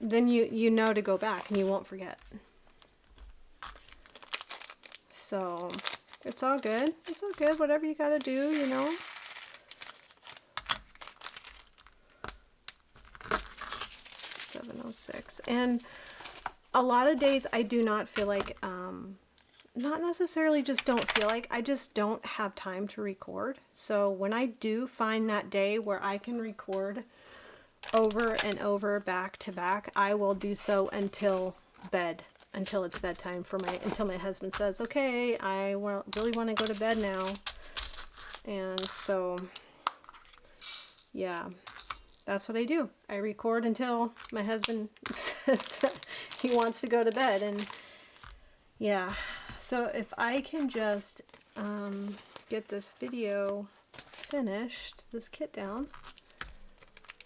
Then you know to go back and you won't forget. So it's all good. It's all good. Whatever you gotta do, you know. .706. And a lot of days I do not feel like not necessarily just don't feel like, I just don't have time to record. So when I do find that day where I can record over and over back to back, I will do so until bed, until it's bedtime until my husband says, okay, I really want to go to bed now. And so, yeah, that's what I do. I record until my husband says that he wants to go to bed. And yeah. So if I can just get this video finished, this kit down,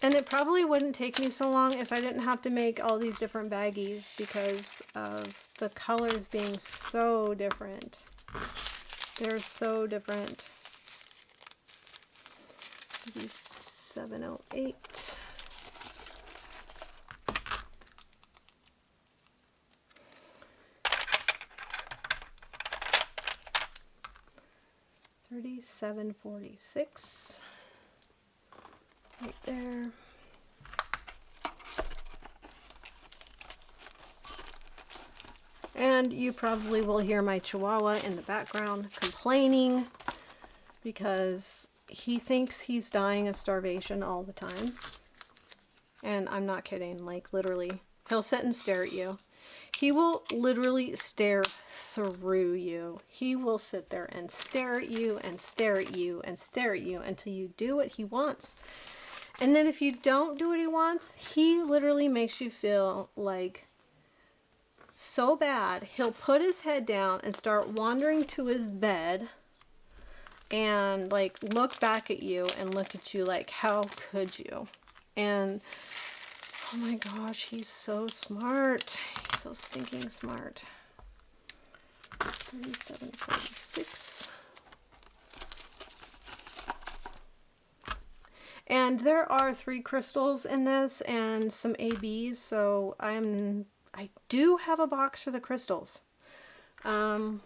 and it probably wouldn't take me so long if I didn't have to make all these different baggies because of the colors being so different. They're so different. 708. $37.46 right there. And you probably will hear my Chihuahua in the background complaining because he thinks he's dying of starvation all the time. And I'm not kidding, like literally. He'll sit and stare at you. He will literally stare through you. He will sit there and stare at you and stare at you and stare at you until you do what he wants. And then if you don't do what he wants, he literally makes you feel like so bad. He'll put his head down and start wandering to his bed and like look back at you and look at you like, how could you? And oh my gosh, he's so smart. He's so stinking smart. 37.46. And there are 3 crystals in this and some ABs, so I do have a box for the crystals. I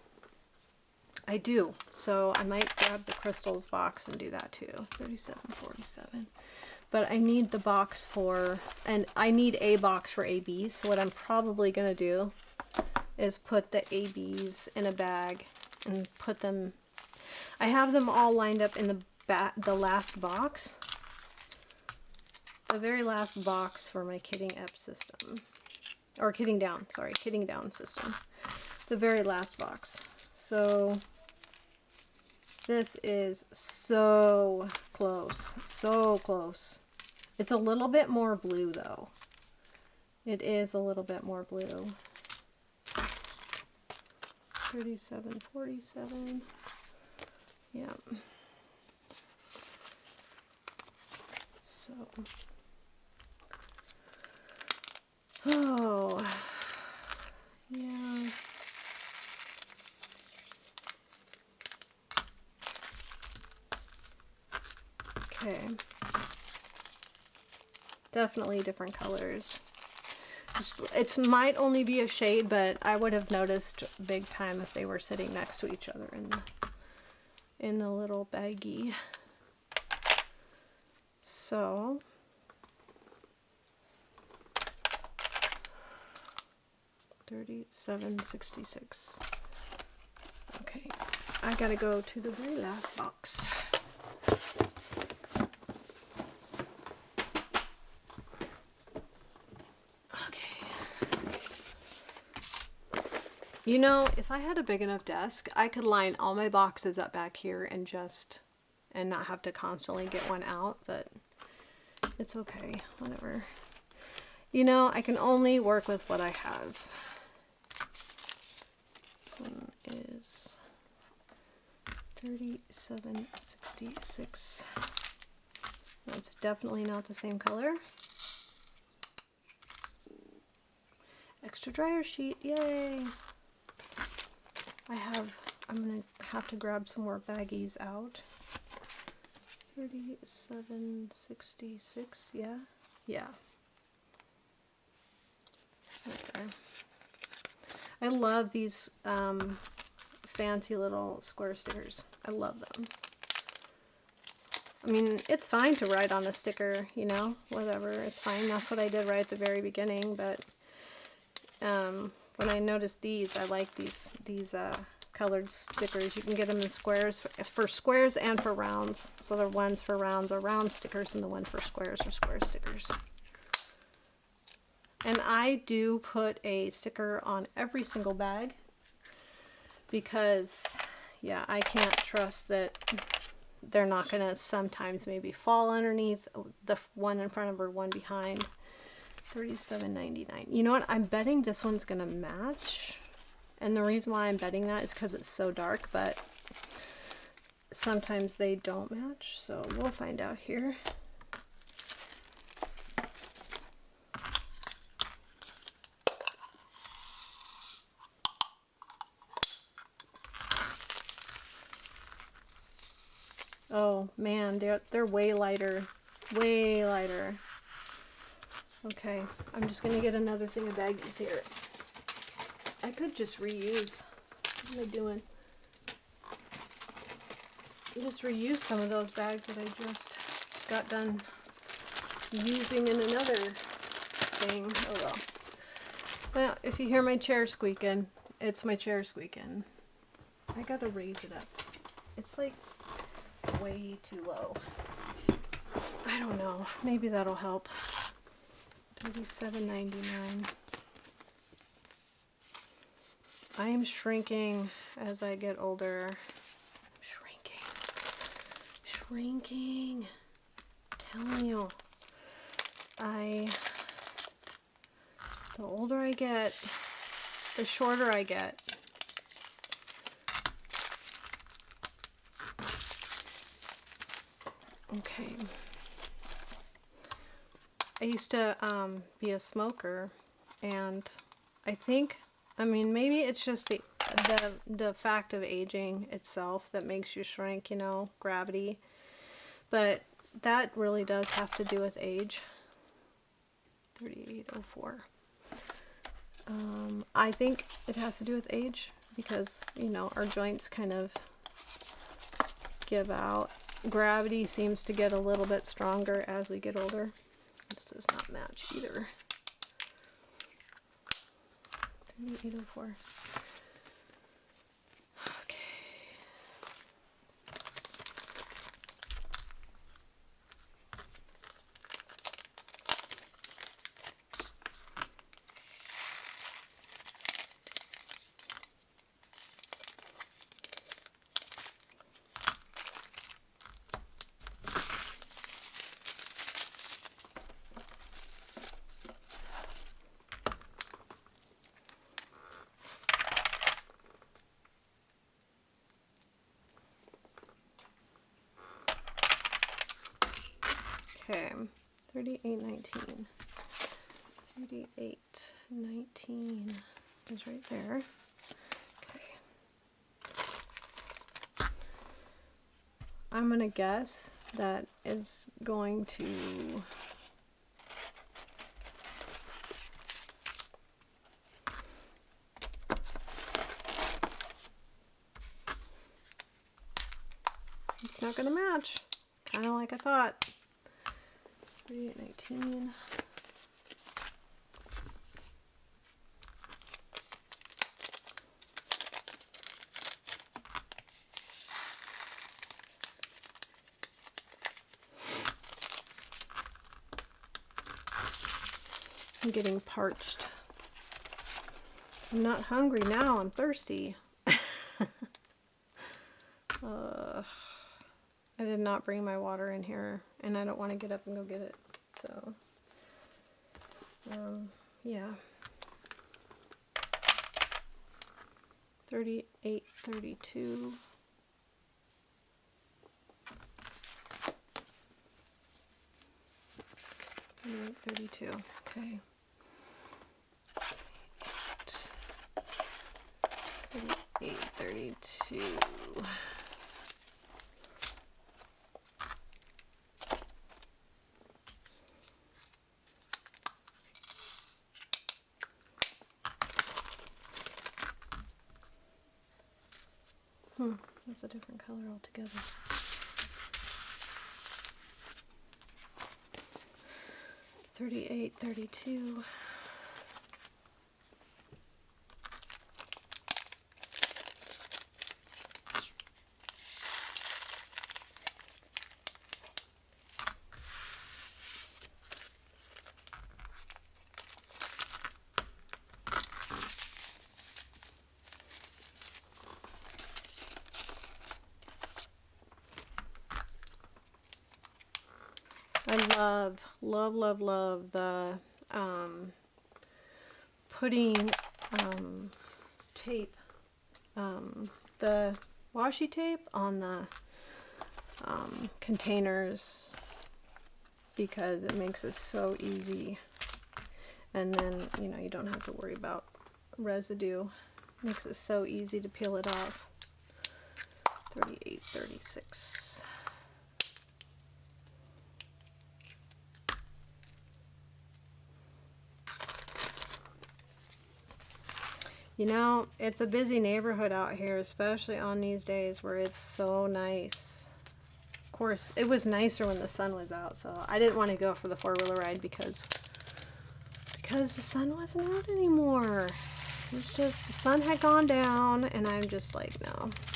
do, so I might grab the crystals box and do that too. 37.47. But I need the box for, and I need a box for ABs, so what I'm probably going to do is put the ABs in a bag and put them, I have them all lined up in the last box. The very last box for my kitting up system. Or kitting down, sorry, kitting down system. The very last box. So this is so close, so close. It's a little bit more blue though. It is a little bit more blue. 37.47. Yeah. So. Oh. Yeah. Okay. Definitely different colors. It might only be a shade, but I would have noticed big time if they were sitting next to each other in the little baggie. So $37.66. Okay, I gotta go to the very last box. You know, if I had a big enough desk, I could line all my boxes up back here and not have to constantly get one out, but it's okay, whatever. You know, I can only work with what I have. This one is $37.66. That's definitely not the same color. Extra dryer sheet, yay! I'm gonna have to grab some more baggies out. $37.66, yeah? Yeah. Okay. I love these fancy little square stickers. I love them. I mean, it's fine to write on a sticker, you know, whatever, it's fine. That's what I did right at the very beginning, but when I noticed these, I like these colored stickers. You can get them in squares for squares and for rounds. So the ones for rounds are round stickers, and the one for squares are square stickers. And I do put a sticker on every single bag because, yeah, I can't trust that they're not gonna sometimes maybe fall underneath the one in front of or one behind. $37.99. You know what? I'm betting this one's gonna match. And the reason why I'm betting that is because it's so dark, but sometimes they don't match, so we'll find out here. Oh man, they're way lighter. Way lighter. Okay, I'm just gonna get another thing of baggies here. I could just reuse. What am I doing? Just reuse some of those bags that I just got done using in another thing. Oh well. Well, if you hear my chair squeaking, it's my chair squeaking. I gotta raise it up. It's like way too low. I don't know. Maybe that'll help. $37.99. I am shrinking as I get older. I'm shrinking. I'm telling you. The older I get, the shorter I get. Okay. I used to be a smoker, and I mean, maybe it's just the fact of aging itself that makes you shrink, you know, gravity. But that really does have to do with age. $38.04. I think it has to do with age because, you know, our joints kind of give out. Gravity seems to get a little bit stronger as we get older. This does not match either. $38.04. Okay. Okay, $38.19. $38.19 is right there. Okay. I'm gonna guess that is going to it's not gonna match. Kind of like I thought. 38.19. I'm getting parched. I'm not hungry now, I'm thirsty. I did not bring my water in here, and I don't want to get up and go get it. So, yeah. 38, 32. 32, okay. 38, 32. That's a different color altogether. $38, $32. I love the putting tape, the washi tape on the containers, because it makes it so easy, and then you don't have to worry about residue. Makes it so easy to peel it off. 38, 36. It's a busy neighborhood out here, especially on these days where it's so nice. Of course, it was nicer when the sun was out, so I didn't want to go for the four-wheeler ride because the sun wasn't out anymore. It was just, the sun had gone down, and I'm just like,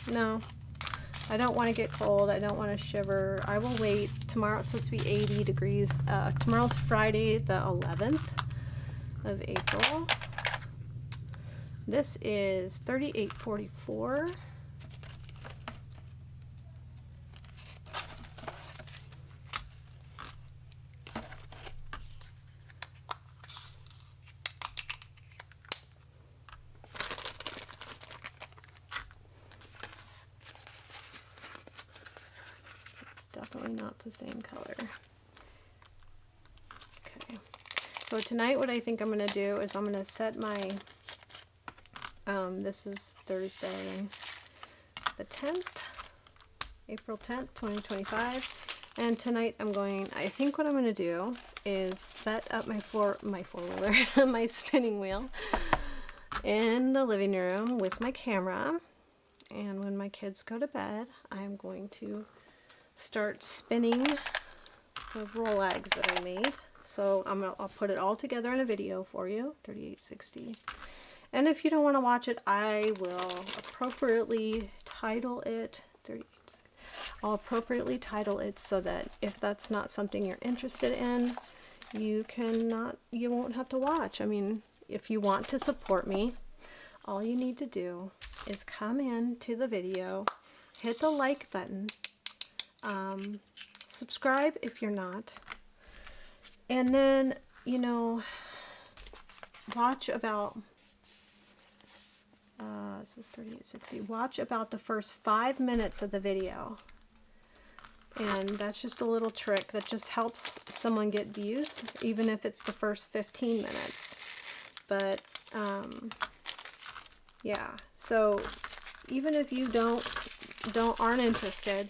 no. I don't want to get cold. I don't want to shiver. I will wait. Tomorrow it's supposed to be 80 degrees. Tomorrow's Friday, the 11th of April. This is 38.44. It's definitely not the same color. Okay. So tonight what I think I'm going to do is I'm going to set my this is Thursday the 10th, April 10th, 2025, and tonight I think what I'm going to do is set up my four-wheeler, my spinning wheel in the living room with my camera, and when my kids go to bed, I'm going to start spinning the roll eggs that I made. So I'll put it all together in a video for you. 38.60. And if you don't want to watch it, I will appropriately title it 38. I'll appropriately title it so that if that's not something you're interested in, you won't have to watch. I mean, if you want to support me, all you need to do is come in to the video, hit the like button, subscribe if you're not, and then, watch about this is 38.60. Watch about the first 5 minutes of the video, and that's just a little trick that just helps someone get views, even if it's the first 15 minutes. But yeah, so even if you aren't interested,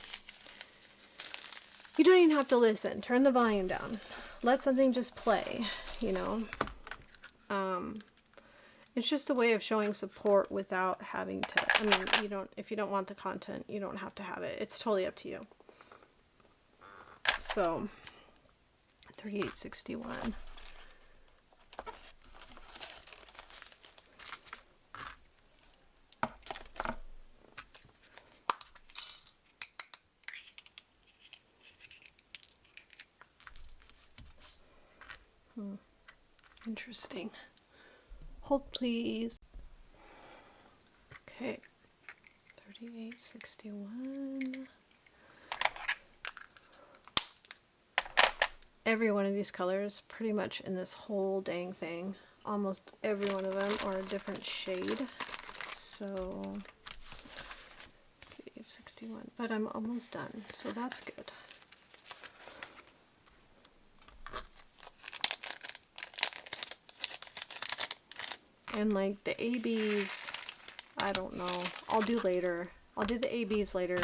you don't even have to listen. Turn the volume down. Let something just play, It's just a way of showing support without having to, if you don't want the content, you don't have to have it. It's totally up to you. So, 3861. Interesting. Hold please. Okay. 3861. Every one of these colors, pretty much in this whole dang thing, almost every one of them are a different shade. So 3861, but I'm almost done, so that's good. And like the ABs, I don't know. I'll do later. I'll do the ABs later.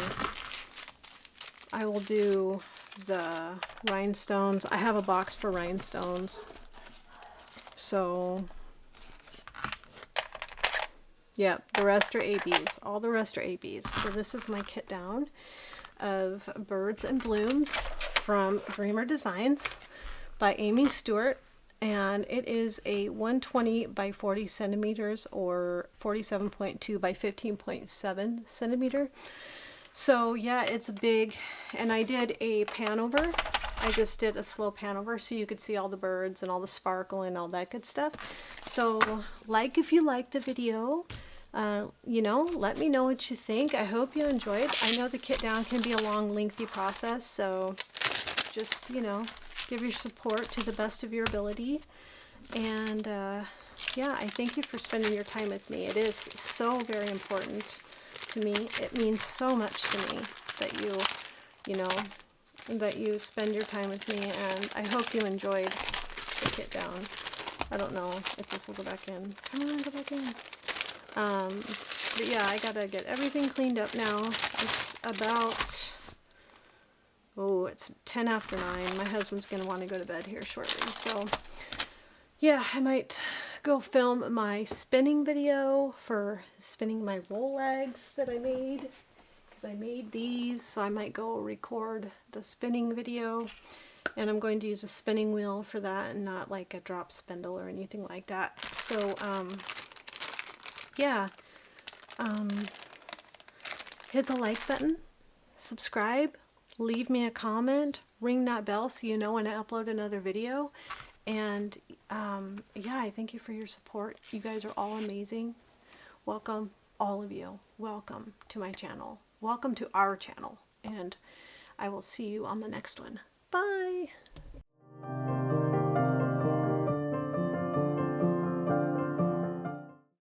I will do the rhinestones. I have a box for rhinestones. So, yeah, the rest are ABs. All the rest are ABs. So this is my kit down of Birds and Blooms from Dreamer Designs by Amy Stewart. And it is a 120 by 40 centimeters or 47.2 by 15.7 centimeter. So yeah, it's big, and I did a pan over. I just did a slow pan over so you could see all the birds and all the sparkle and all that good stuff. So like if you liked the video, you know, let me know what you think. I hope you enjoyed. I know the kit down can be a long, lengthy process, so just, you know, give your support to the best of your ability. And yeah, I thank you for spending your time with me. It is so very important to me. It means so much to me that you know, that you spend your time with me, and I hope you enjoyed the kit down. I don't know if this will go back in. Come on, go back in. But yeah, I gotta get everything cleaned up now. It's about, oh, it's 10 after 9. My husband's gonna want to go to bed here shortly, so yeah, I might go film my spinning video for spinning my roll legs that I made, because I made these, so I might go record the spinning video. And I'm going to use a spinning wheel for that and not like a drop spindle or anything like that. So yeah, hit the like button, subscribe, leave me a comment, ring that bell so you know when I upload another video. And yeah, I thank you for your support. You guys are all amazing. Welcome, all of you. Welcome to my channel. Welcome to our channel. And I will see you on the next one. Bye.